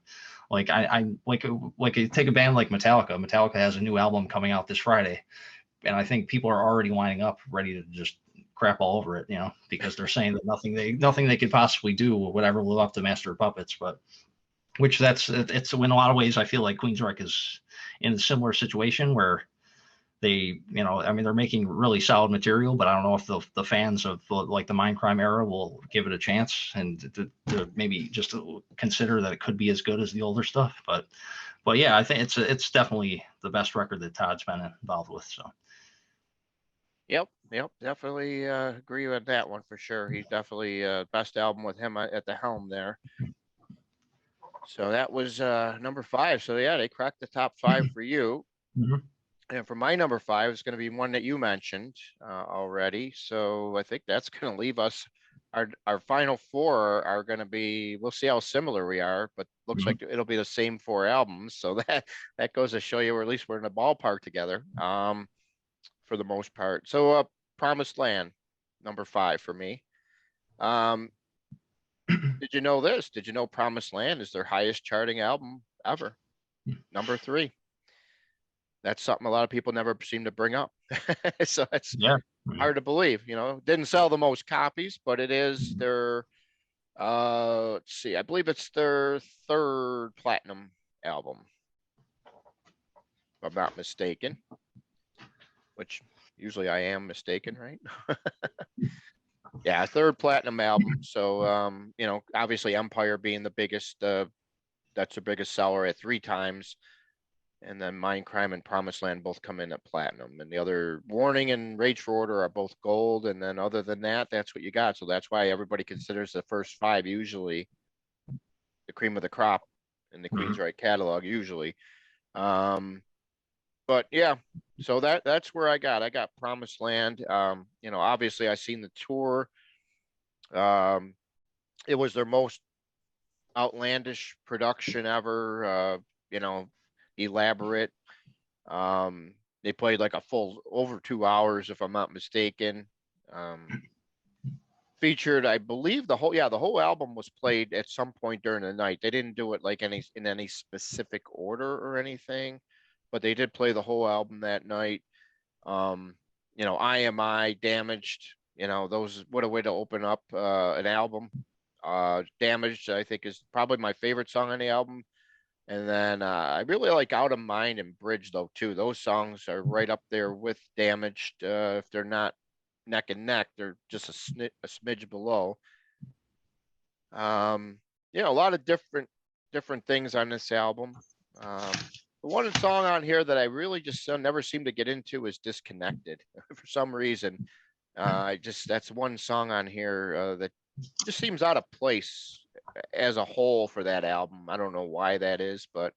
like, you take a band like Metallica. Metallica has a new album coming out this Friday, and I think people are already lining up ready to just crap all over it, because they're saying that nothing they could possibly do would ever live up to Master of Puppets. But it's in a lot of ways, I feel like Queensryche is in a similar situation where they, they're making really solid material, but I don't know if the fans of like the Mindcrime era will give it a chance and to maybe just consider that it could be as good as the older stuff. But yeah, I think it's definitely the best record that Todd's been involved with. So. Yep, definitely agree with that one for sure. He's definitely best album with him at the helm there. So that was number 5. So yeah, they cracked the top 5 for you. Mm-hmm. And for my number 5 is going to be one that you mentioned already. So I think that's going to leave us. Our final 4 are going to be. We'll see how similar we are, but looks like it'll be the same 4 albums. So that goes to show you, or at least we're in the ballpark together. For the most part. So Promised Land, number 5 for me. Did you know this? Did you know Promised Land is their highest charting album ever? Number 3. That's something a lot of people never seem to bring up. So it's Yeah. hard to believe. Didn't sell the most copies, but it is their let's see, I believe it's their 3rd platinum album, if I'm not mistaken, which usually I am mistaken, right? Yeah, 3rd platinum album. So obviously Empire being the biggest, that's the biggest seller at 3 times. And then Mind Crime and Promised Land both come in at platinum. And the other, Warning and Rage for Order, are both gold. And then other than that, that's what you got. So that's why everybody considers the first 5 usually the cream of the crop in the Queensryche catalog, usually. But yeah, so that's where I got Promised Land. Obviously I seen the tour. It was their most outlandish production ever, elaborate. They played like a full over 2 hours, if I'm not mistaken. Featured, I believe the whole album was played at some point during the night. They didn't do it like in any specific order or anything, but they did play the whole album that night. I Damaged, those, what a way to open up an album. Damaged, I think, is probably my favorite song on the album. And then I really like Out of Mind and Bridge, though, too. Those songs are right up there with Damaged. If they're not neck and neck, they're just a smidge below. A lot of different things on this album. The one song on here that I really just never seem to get into is Disconnected. For some reason. That's one song on here that just seems out of place as a whole for that album. I don't know why that is, but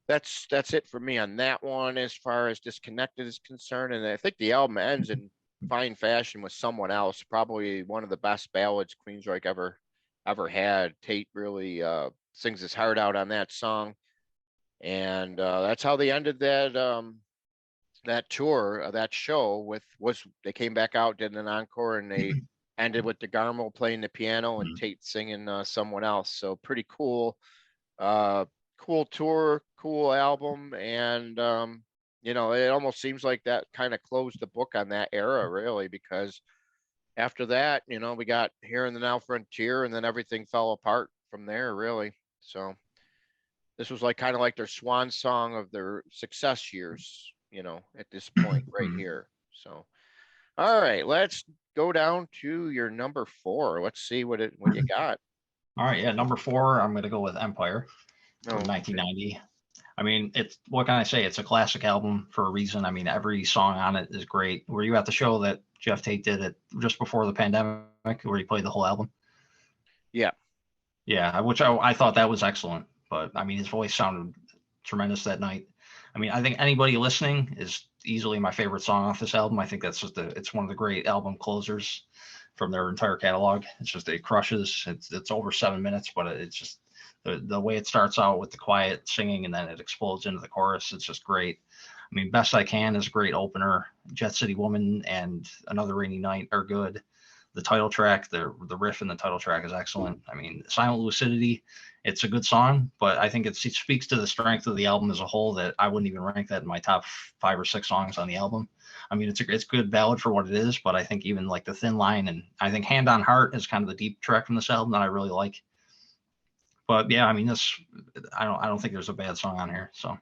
that's it for me on that one as far as Disconnected is concerned. And I think the album ends in fine fashion with Someone Else, probably one of the best ballads Queensryche ever had. Tate really sings his heart out on that song, and that's how they ended that tour, that show was they came back out, did an encore, and they ended with DeGarmo playing the piano and Tate singing Someone Else. So pretty cool, cool tour, cool album. And, it almost seems like that kind of closed the book on that era, really, because after that, we got Here and the Now Frontier, and then everything fell apart from there, really. So this was like kind of like their swan song of their success years, at this point right here. So, all right, let's go down to your number 4. Let's see what you got. All right, yeah, number 4, I'm going to go with Empire from Oh, 1990. I mean, what can I say? It's a classic album for a reason. I mean, every song on it is great. Were you at the show that Jeff Tate did it just before the pandemic, where he played the whole album? yeah. Yeah, which I thought that was excellent. But I mean, his voice sounded tremendous that night. I mean, I think Anybody Listening is easily my favorite song off this album. I think that's it's one of the great album closers from their entire catalog. It's just, it crushes. It's over 7 minutes, but it's just the way it starts out with the quiet singing and then it explodes into the chorus. It's just great. I mean, Best I Can is a great opener. Jet City Woman and Another Rainy Night are good. The title track, the riff in the title track is excellent. I mean, Silent Lucidity, it's a good song, but I think it speaks to the strength of the album as a whole, that I wouldn't even rank that in my top 5 or 6 songs on the album. I mean, it's good ballad for what it is, but I think even like the Thin Line, and I think Hand on Heart is kind of the deep track from this album that I really like. But yeah, I mean, I don't think there's a bad song on here. So.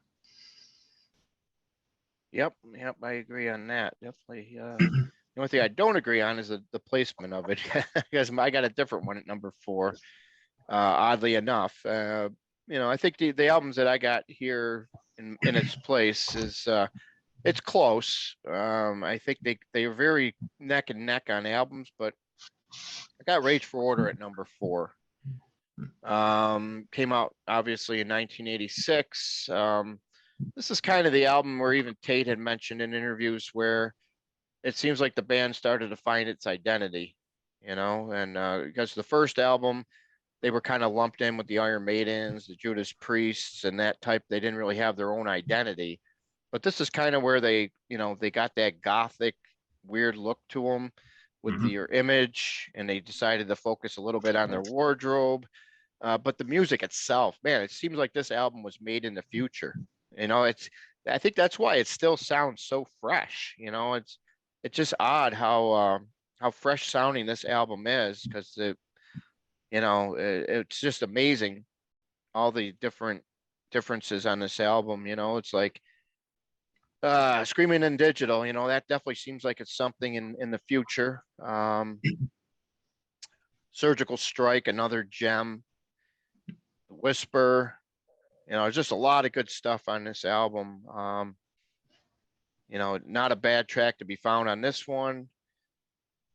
Yep, I agree on that. Definitely. The only thing I don't agree on is the placement of it, because I got a different one at number 4. Oddly enough, I think the albums that I got here in its place is it's close. I think they are very neck and neck on albums, but I got Rage for Order at number 4. Came out obviously in 1986. This is kind of the album where even Tate had mentioned in interviews where it seems like the band started to find its identity, and because the first album, they were kind of lumped in with the Iron Maidens, the Judas Priests, and that type. They didn't really have their own identity. But this is kind of where they got that gothic, weird look to them. with their image, and they decided to focus a little bit on their wardrobe. But the music itself, man, it seems like this album was made in the future. You know, I think that's why it still sounds so fresh. You know, it's just odd how fresh sounding this album is, because it's just amazing, all the differences on this album. You know, it's like Screaming in Digital, you know, that definitely seems like it's something in the future. Surgical Strike, another gem. Whisper, you know, just a lot of good stuff on this album. You know, not a bad track to be found on this one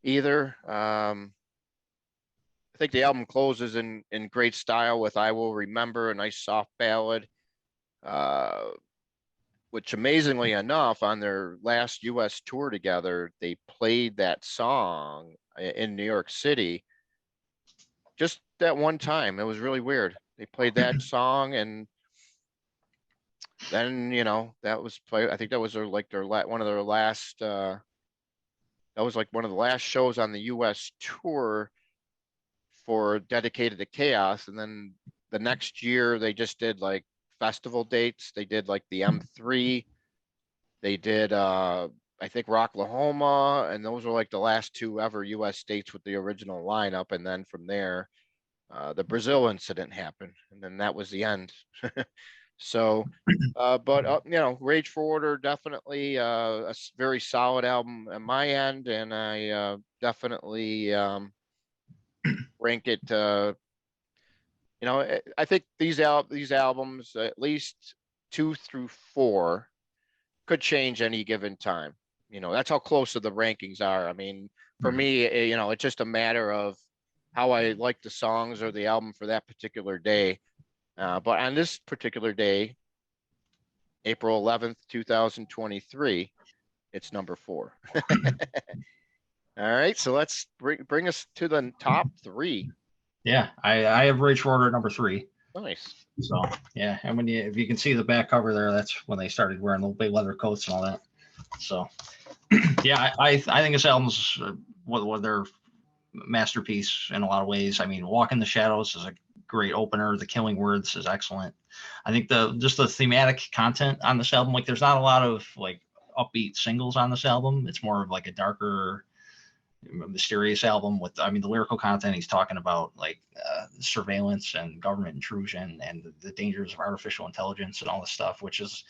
either. I think the album closes in great style with I Will Remember, a nice soft ballad, uh, which amazingly enough, on their last US tour together, they played that song in New York City just that one time. It was really weird. They played that song, and then, you know, that was play. I think that was one of their last. That was like one of the last shows on the U.S. tour for dedicated to Chaos, and then the next year they just did like festival dates. They did like the M3. They did I think Rocklahoma, and those were like the last two ever U.S. dates with the original lineup. And then from there, the Brazil incident happened, and then that was the end. So, but you know, Rage for Order, definitely very solid album on my end, and I definitely rank it. You know, I think these albums, at least 2 through 4, could change any given time. You know, that's how close to the rankings are. I mean, for me, you know, it's just a matter of how I like the songs or the album for that particular day. But on this particular day, April 11th, 2023, it's number 4. All right, so let's bring us to the top 3. Yeah, I have Rage for Order at number 3. Nice. So yeah, and if you can see the back cover there, that's when they started wearing the big leather coats and all that. So yeah, I think this album's what their masterpiece in a lot of ways. I mean, Walk in the Shadows is a great opener. The Killing Words is excellent. I think the thematic content on this album, like there's not a lot of like upbeat singles on this album. It's more of like a darker, mysterious album with, I mean, the lyrical content. He's talking about like surveillance and government intrusion and the dangers of artificial intelligence and all this stuff, which is,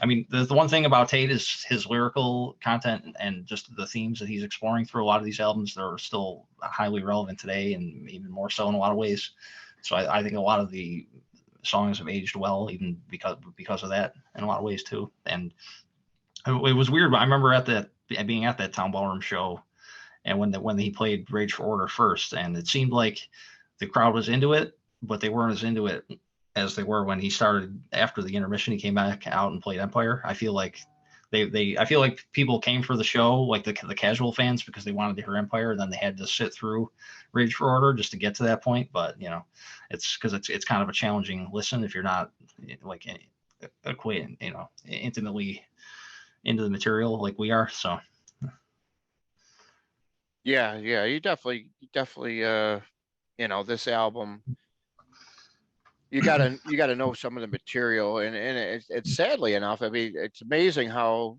I mean, the one thing about Tate is his lyrical content and just the themes that he's exploring through a lot of these albums. They're still highly relevant today, and even more so in a lot of ways. So I think a lot of the songs have aged well, even because of that in a lot of ways too. And it was weird, but I remember being at that Town Ballroom show, and when he played Rage for Order first, and it seemed like the crowd was into it, but they weren't as into it as they were when he started after the intermission. He came back out and played Empire. I feel like I feel like people came for the show, like the casual fans, because they wanted to hear Empire, and then they had to sit through Rage for Order just to get to that point. But you know, it's because it's kind of a challenging listen if you're not like acquainted, you know, intimately into the material like we are. So Yeah, you definitely you know, this album, you gotta know some of the material, and it's sadly enough, I mean, it's amazing how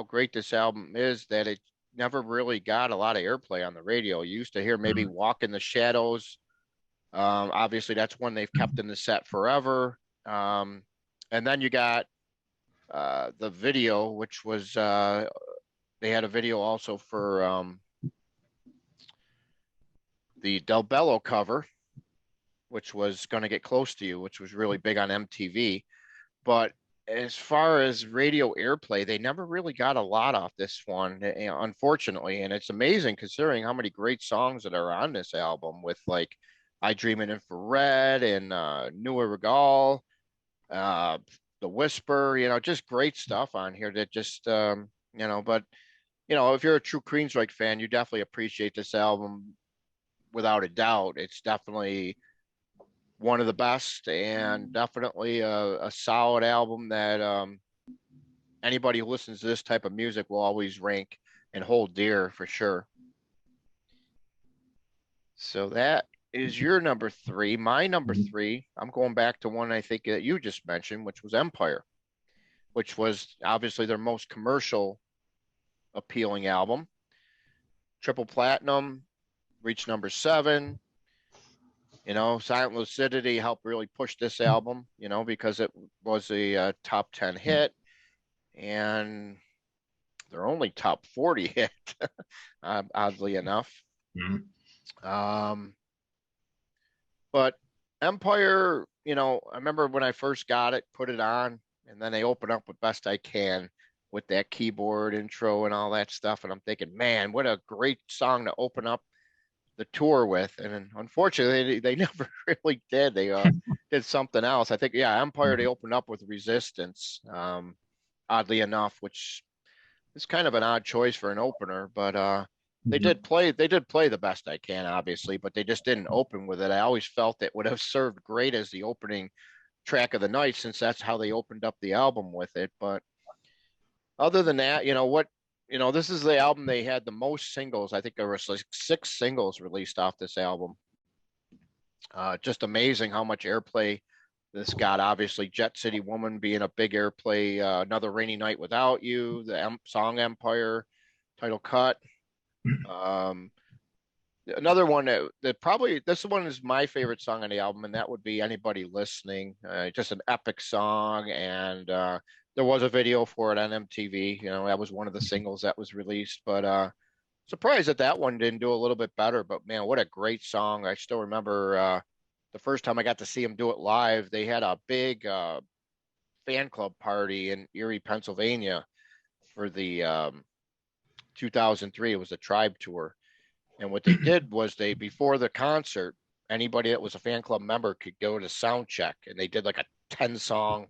great this album is, that it never really got a lot of airplay on the radio. You used to hear maybe Walk in the Shadows. Obviously that's one they've kept in the set forever. And then you got the video, which was they had a video also for the Del Bello cover, which was Gonna Get Close to You, which was really big on MTV. But as far as radio airplay, they never really got a lot off this one, unfortunately. And it's amazing considering how many great songs that are on this album, with like I Dream in Infrared and Newer Regal, uh, The Whisper, you know, just great stuff on here that just, you know, but, you know, if you're a true Queensryche fan, you definitely appreciate this album without a doubt. It's definitely one of the best, and definitely a solid album that anybody who listens to this type of music will always rank and hold dear for sure. So that is your number three. My number three, I'm going back to one I think that you just mentioned, which was Empire, which was obviously their most commercial appealing album. Triple platinum, reached number seven. Silent Lucidity helped really push this album, because it was a top 10 hit and their only top 40 hit, oddly enough. Mm-hmm. Um, but Empire, I remember when I first got it, put it on, and then they open up with Best I Can with that keyboard intro and all that stuff. And I'm thinking, man, what a great song to open up the tour with. And unfortunately, they never really did. They did something else. I think, yeah, Empire, they opened up with Resistance, oddly enough, which is kind of an odd choice for an opener, but they did play the Best I Can, obviously, but they just didn't open with it. I always felt it would have served great as the opening track of the night, since that's how they opened up the album with it. But other than that, this is the album they had the most singles. I think there was like 6 singles released off this album. Just amazing how much airplay this got. Obviously, Jet City Woman being a big airplay. Another Rainy Night Without You, the song Empire, title cut. Um, Another one that probably, this one is my favorite song on the album, and that would be Anybody Listening. Just an epic song, and there was a video for it on MTV. That was one of the singles that was released, but surprised that one didn't do a little bit better. But man, what a great song! I still remember the first time I got to see him do it live. They had a big fan club party in Erie, Pennsylvania, for the 2003. It was a Tribe tour, and what they did was before the concert, anybody that was a fan club member could go to sound check, and they did like a 10-song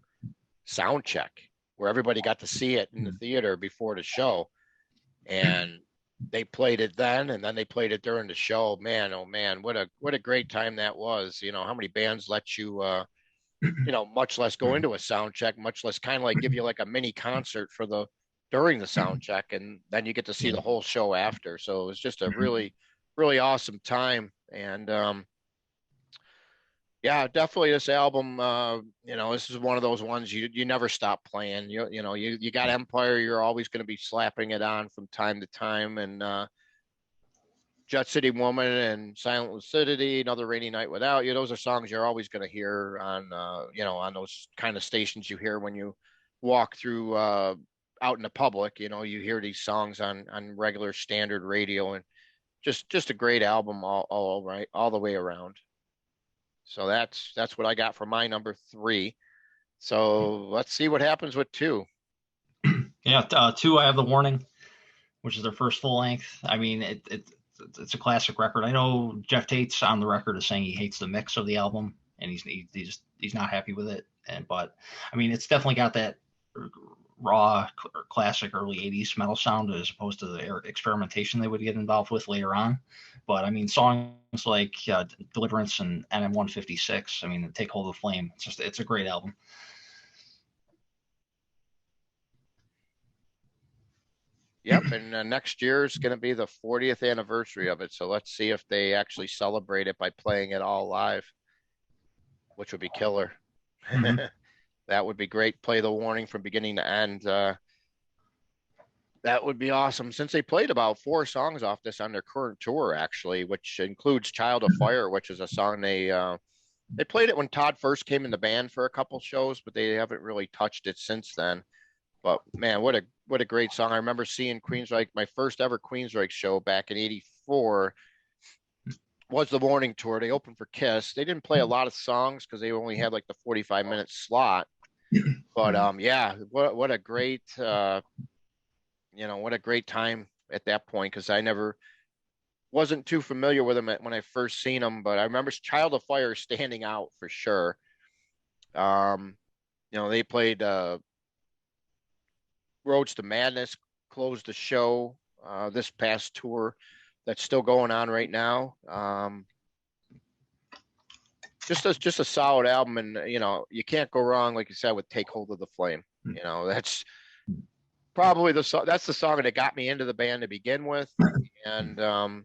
sound check where everybody got to see it in the theater before the show. And they played it then, and then they played it during the show. Man, oh man, what a great time that was. How many bands let you much less go into a sound check, much less kind of like give you like a mini concert during the sound check, and then you get to see the whole show after. So it was just a really, really awesome time. And yeah, definitely this album, this is one of those ones you never stop playing. You got Empire, you're always going to be slapping it on from time to time, and Jet City Woman and Silent Lucidity, Another Rainy Night Without You. Those are songs you're always going to hear on, on those kind of stations you hear when you walk through out in the public. You hear these songs on regular standard radio, and just a great album all right, all the way around. So that's what I got for my number three. So let's see what happens with two. Yeah, two, I have The Warning, which is their first full length. I mean, it's a classic record. I know Jeff Tate's on the record as saying he hates the mix of the album, and he's not happy with it. But I mean, it's definitely got that raw, classic early '80s metal sound, as opposed to the experimentation they would get involved with later on. But I mean, songs like Deliverance and NM156, I mean, Take Hold of the Flame, it's a great album. Yep, and next year is going to be the 40th anniversary of it. So let's see if they actually celebrate it by playing it all live, which would be killer. Mm-hmm. That would be great. Play The Warning from beginning to end. That would be awesome. Since they played about 4 songs off this on their current tour, actually, which includes Child of Fire, which is a song they played it when Todd first came in the band for a couple shows, but they haven't really touched it since then. But man, what a great song. I remember seeing Queensryche, my first ever Queensryche show back in '84 was the Warning tour. They opened for Kiss. They didn't play a lot of songs because they only had like the 45-minute slot. But yeah, what a great what a great time at that point, because I never wasn't too familiar with them when I first seen them, but I remember Child of Fire standing out for sure. They played Roads to Madness, closed the show this past tour that's still going on right now. Just a solid album, and you can't go wrong, like you said, with Take Hold of the Flame. That's probably that's the song that got me into the band to begin with, and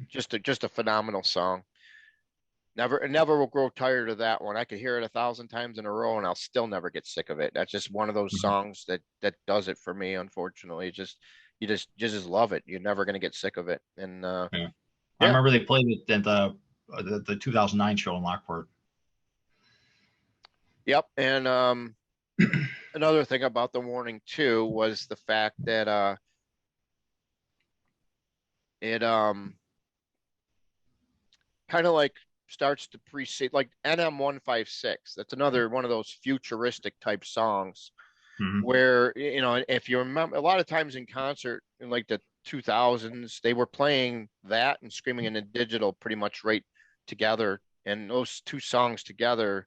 just a phenomenal song. Never will grow tired of that one. I could hear it 1,000 times in a row, and I'll still never get sick of it. That's just one of those Mhm. songs that does it for me. Unfortunately, you just love it. You're never gonna get sick of it. And Yeah. I yeah, remember they played it at the 2009 show in Lockport. yep. And another thing about the warning too was the fact that it kind of like starts to precede like NM156. That's another one of those futuristic type songs Hmm. where if you remember a lot of times in concert in like the 2000s they were playing that and Screaming in the Digital pretty much right together, and those two songs together,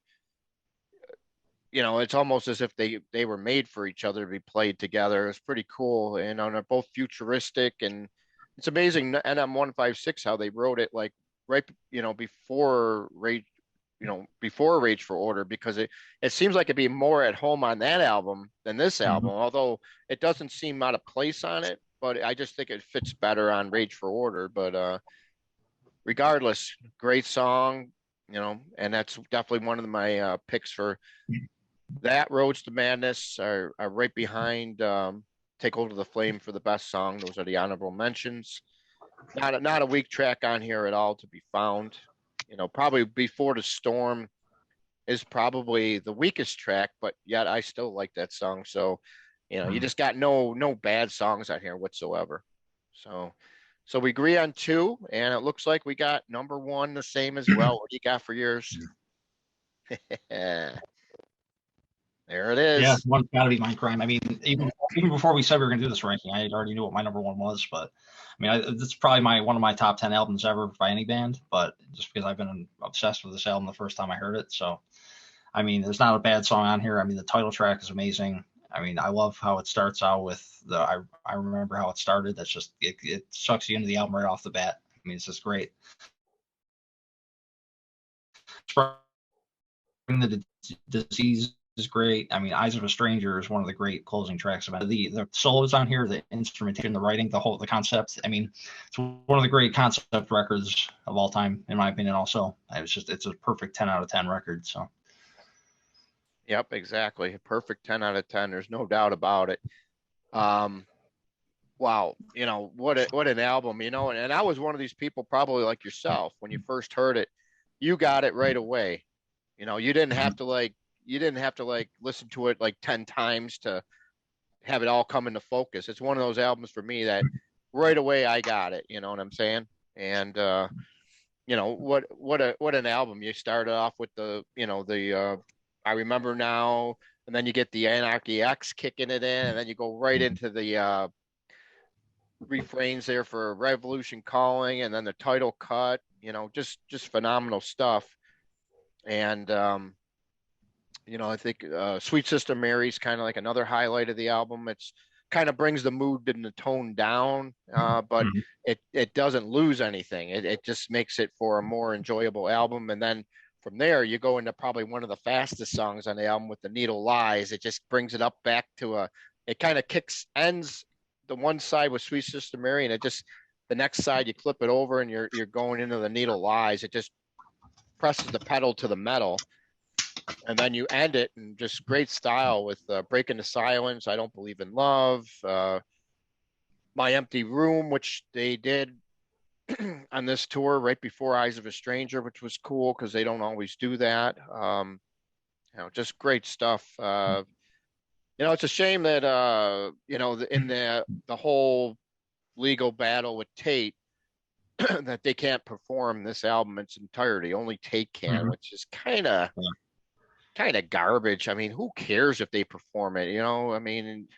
it's almost as if they were made for each other to be played together. It's pretty cool, and they're both futuristic, and it's amazing NM156 how they wrote it like right before Rage for Order, because it seems like it'd be more at home on that album than this Hmm. album, although it doesn't seem out of place on it, but I just think it fits better on Rage for Order. But regardless, great song, and that's definitely one of my picks for that. Roads to Madness are right behind Take Hold of the Flame for the best song. Those are the honorable mentions. Not a weak track on here at all to be found. Probably Before the Storm is probably the weakest track, but yet I still like that song. So, you Hmm. just got no bad songs on here whatsoever. So we agree on two, and it looks like we got number one the same as well. What do you got for yours? Yeah, there it Yeah, is. one's got to be Mindcrime. I mean, even before we said we were going to do this ranking, I already knew what my number one was. But I mean, it's probably one of my top 10 albums ever by any band. But just because I've been obsessed with this album the first time I heard it, so I mean, there's not a bad song on here. I mean, the title track is amazing. I mean, I love how it starts out with I remember how it started. That's just it sucks you into the album right off the bat. I mean, it's just great. The Disease is great. I mean, Eyes of a Stranger is one of the great closing tracks about it. The solos on here, the instrumentation, the writing, the concept. I mean, it's one of the great concept records of all time, in my opinion. Also, it's a perfect 10 out of 10 record. So Yep, exactly. A perfect 10 out of 10. There's no doubt about it. Um, wow, what an album, and I was one of these people probably like yourself. When you first heard it, you got it right away. You didn't have mhm. to like listen to it like 10 times to have it all come into focus. It's one of those albums for me that right away I got it, you know what I'm saying? And what an album. You started off with the I Remember Now, and then you get the Anarchy X kicking it in, and then you go right into the refrains there for Revolution Calling, and then the title cut, just phenomenal stuff. And I think Sweet Sister Mary's kind of like another highlight of the album. It's kind of brings the mood and the tone down, but Mhm. it doesn't lose anything. It just makes it for a more enjoyable album. And then from there, you go into probably one of the fastest songs on the album with The Needle Lies. It just brings it up back to it kind of ends the one side with Sweet Sister Mary, and the next side you flip it over and you're going into The Needle Lies. It just presses the pedal to the metal, and then you end it in just great style with Breaking the Silence, I Don't Believe in Love, My Empty Room, which they did on this tour right before Eyes of a Stranger, which was cool because they don't always do that. Just great stuff. It's a shame that in the whole legal battle with Tate that they can't perform this album in its entirety. Only Tate can, Mhm. which is kind of garbage. I mean, who cares if they perform it? I mean,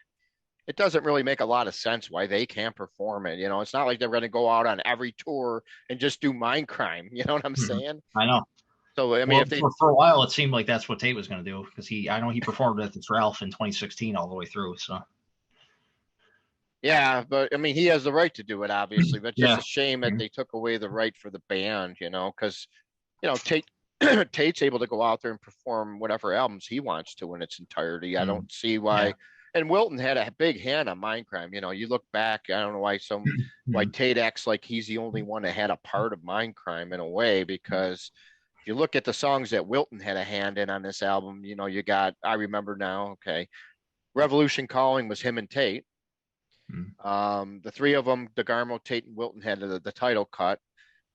it doesn't really make a lot of sense why they can't perform it. It's not like they're going to go out on every tour and just do Mindcrime. You know what I'm Mhm. saying? I know. So I mean, Well, if they, for a while, it seemed like that's what Tate was going to do because I know he performed at the Ralph in 2016 all the way through. So yeah, but I mean, he has the right to do it, obviously. But just yeah. a shame that Mhm. they took away the right for the band. Because Tate Tate's able to go out there and perform whatever albums he wants to in its entirety. I Mhm. don't see Yeah. why and Wilton had a big hand on Mindcrime. You know, you look back, I don't know why Mhm. Tate acts like he's the only one that had a part of Mindcrime in a way, because if you look at the songs that Wilton had a hand in on this album, you know, you got, I remember now, okay, Revolution Calling was him and Tate. Mhm. The three of them, DeGarmo, Tate, and Wilton had the title cut.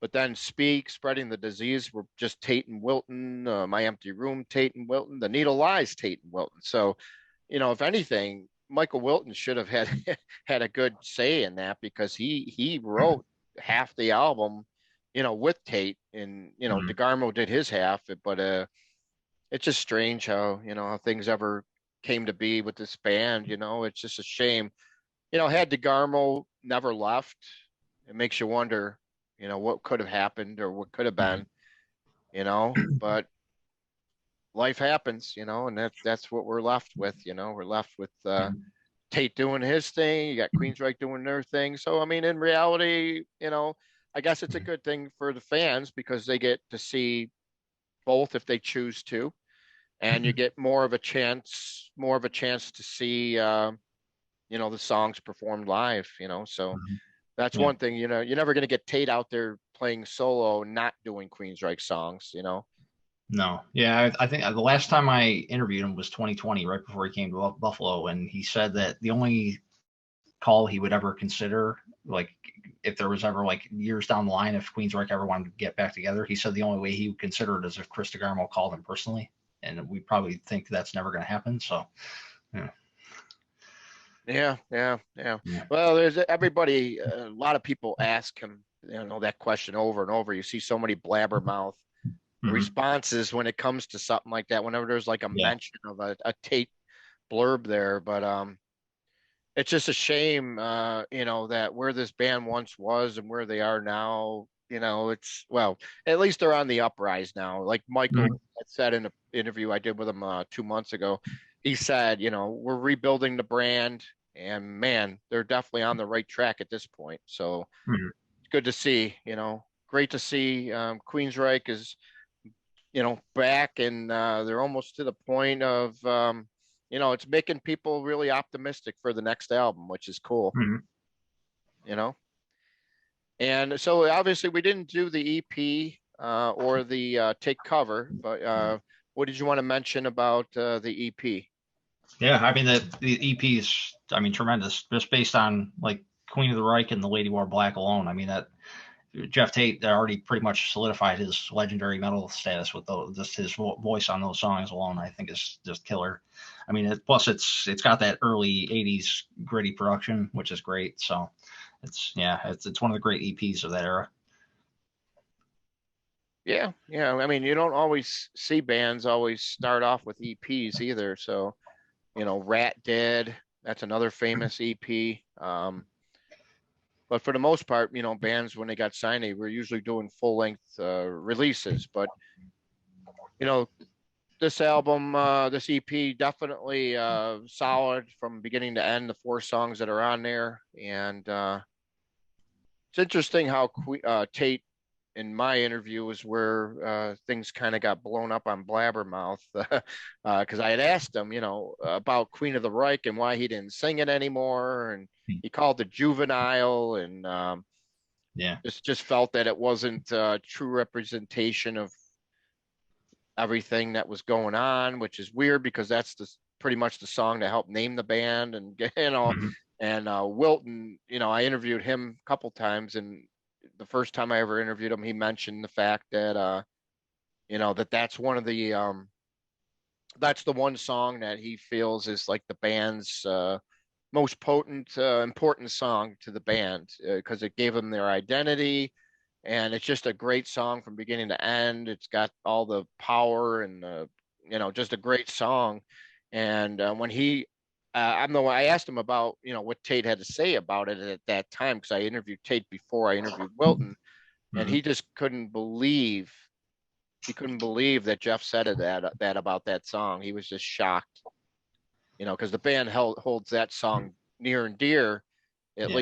But then Speak, Spreading the Disease were just Tate and Wilton. My Empty Room, Tate and Wilton. The Needle Lies, Tate and Wilton. So, you know, if anything, Michael Wilton should have had had a good say in that, because he wrote half the album, you know, with Tate, and you know, Mhm. DeGarmo did his half. But it's just strange how, you know, how things ever came to be with this band. You know, it's just a shame. You know, had DeGarmo never left, it makes you wonder, you know, what could have happened or what could have been, you know, but life happens, you know, and that's what we're left with, you know, we're left with Mhm. Tate doing his thing, you got Queensryche doing their thing. So I mean, in reality, you know, I guess it's a good thing for the fans because they get to see both if they choose to, and you get more of a chance to see you know, the songs performed live, you know. So Mhm. that's Yeah. one thing, you know, you're never going to get Tate out there playing solo, not doing Queensryche songs, you know. No. Yeah, I think the last time I interviewed him was 2020, right before he came to Buffalo, and he said that the only call he would ever consider, like if there was ever like years down the line, if Queensryche ever wanted to get back together, he said the only way he would consider it is if Chris DeGarmo called him personally, and we probably think that's never going to happen. So, yeah, Yeah. yeah. Well, there's everybody, a lot of people ask him, you know, that question over and over. You see so many blabbermouth Hmm. responses when it comes to something like that, whenever there's like a Yeah. mention of a Tate blurb there. But it's just a shame, you know, that where this band once was and where they are now, you know, it's, well, at least they're on the uprise now. Like Michael Hmm. had said in an interview I did with him 2 months ago, he said, you know, we're rebuilding the brand, and man, they're definitely on the right track at this point. So Hmm. it's good to see, you know, great to see. Queensryche is, you know, back, and they're almost to the point of, you know, it's making people really optimistic for the next album, which is cool, Hmm. you know. And so obviously we didn't do the EP or the take cover, but what did you want to mention about the EP? Yeah, I mean the EP is, I mean, tremendous, just based on like Queen of the Reich and the Lady Wore Black alone. I mean that Jeff Tate already pretty much solidified his legendary metal status with just his voice on those songs alone. I think is just killer. I mean, plus it's got that early '80s gritty production, which is great. So it's one of the great EPs of that era. Yeah. I mean, you don't always see bands always start off with EPs either. So, you know, Rat Dead, that's another famous EP. But for the most part, you know, bands when they got signed, they were usually doing full length releases. But you know, this album, this EP, definitely solid from beginning to end. The four songs that are on there, and it's interesting how Tate in my interview was where things kind of got blown up on Blabbermouth because I had asked him, you know, about Queen of the Reich and why he didn't sing it anymore, and he called it juvenile, and Yeah. just felt that it wasn't a true representation of everything that was going on, which is weird because that's pretty much the song that helped name the band, and you know, Hmm. and Wilton, you know, I interviewed him a couple times, and the first time I ever interviewed him, he mentioned the fact that you know, that's one of the that's the one song that he feels is like the band's most potent, important song to the band because it gave them their identity, and it's just a great song from beginning to end. It's got all the power and you know, just a great song. And when I asked him about, you know, what Tate had to say about it at that time, because I interviewed Tate before I interviewed Wilton, and Hmm. he couldn't believe that Jeff said that about that song. He was just shocked, you know, because the band holds that song near and dear. Yeah. At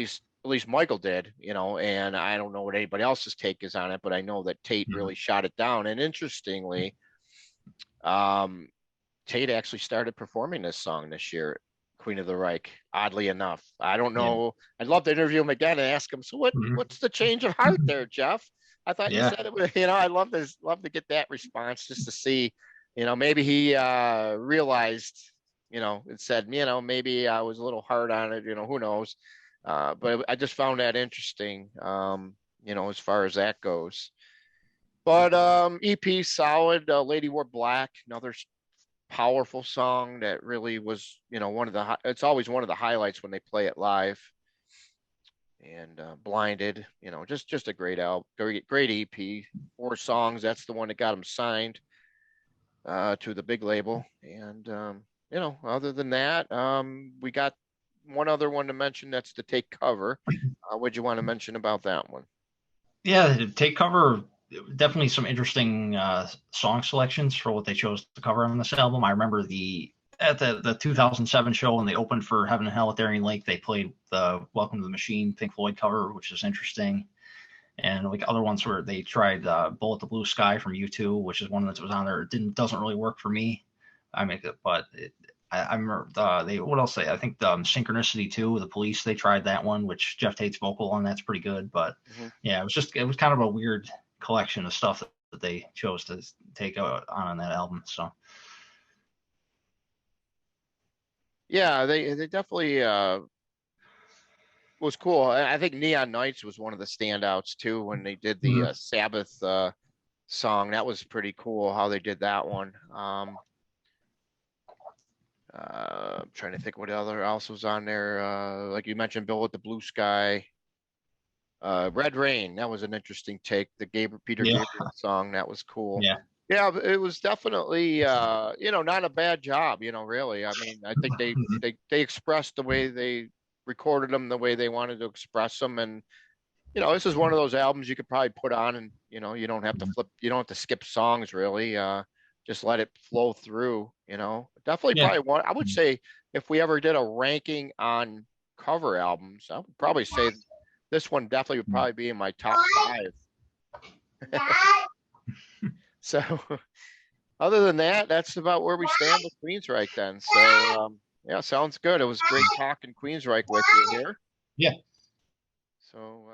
least Michael did, you know, and I don't know what anybody else's take is on it, but I know that Tate Hmm. really shot it down. And interestingly, um, Tate actually started performing this song this year, Queen of the Reich. Oddly enough, I don't Yeah. know. I'd love to interview him again and ask him. So Mhm. what's the change of heart there, Jeff? I thought you Yeah. said it was. I love to get that response just to see. Maybe he realized. It said, maybe I was a little hard on it. Who knows? But I just found that interesting. As far as that goes. But EP solid. Lady Wore Black, another powerful song that really was, one of the. It's always one of the highlights when they play it live. And Blinded, just a great album, great EP. 4 songs. That's the one that got him signed to the big label. And other than that, we got one other one to mention. That's the Take Cover. What'd you want to mention about that one? Yeah, Take Cover, definitely some interesting song selections for what they chose to cover on this album. I remember at the 2007 show when they opened for Heaven and Hell at Darien Lake, they played the Welcome to the Machine Pink Floyd cover, which is interesting. And like other ones where they tried Bullet the Blue Sky from U2, which is one that was on there. It doesn't really work for me. I remember what else I think the Synchronicity 2, the Police, they tried that one, which Jeff Tate's vocal on that's pretty good. But yeah, it was kind of a weird collection of stuff that they chose to take on that album. So Yeah, they definitely was cool. I think Neon Nights was one of the standouts too when they did the Sabbath song. That was pretty cool how they did that one. I'm trying to think what other else was on there. Like you mentioned, Bill with the Blue Sky. Red Rain, that was an interesting take. The Peter yeah, Gabriel song, that was cool. yeah, Yeah, it was definitely not a bad job, really. I mean, I think they expressed the way they recorded them, the way they wanted to express them. And this is one of those albums you could probably put on and you don't have to you don't have to skip songs really. Just let it flow through, Definitely yeah. probably one. I would say if we ever did a ranking on cover albums, I would probably say this one definitely would probably be in my top 5. So other than that, that's about where we stand with Queensryche then. So yeah, sounds good. It was great talking Queensryche with you here. Yeah. So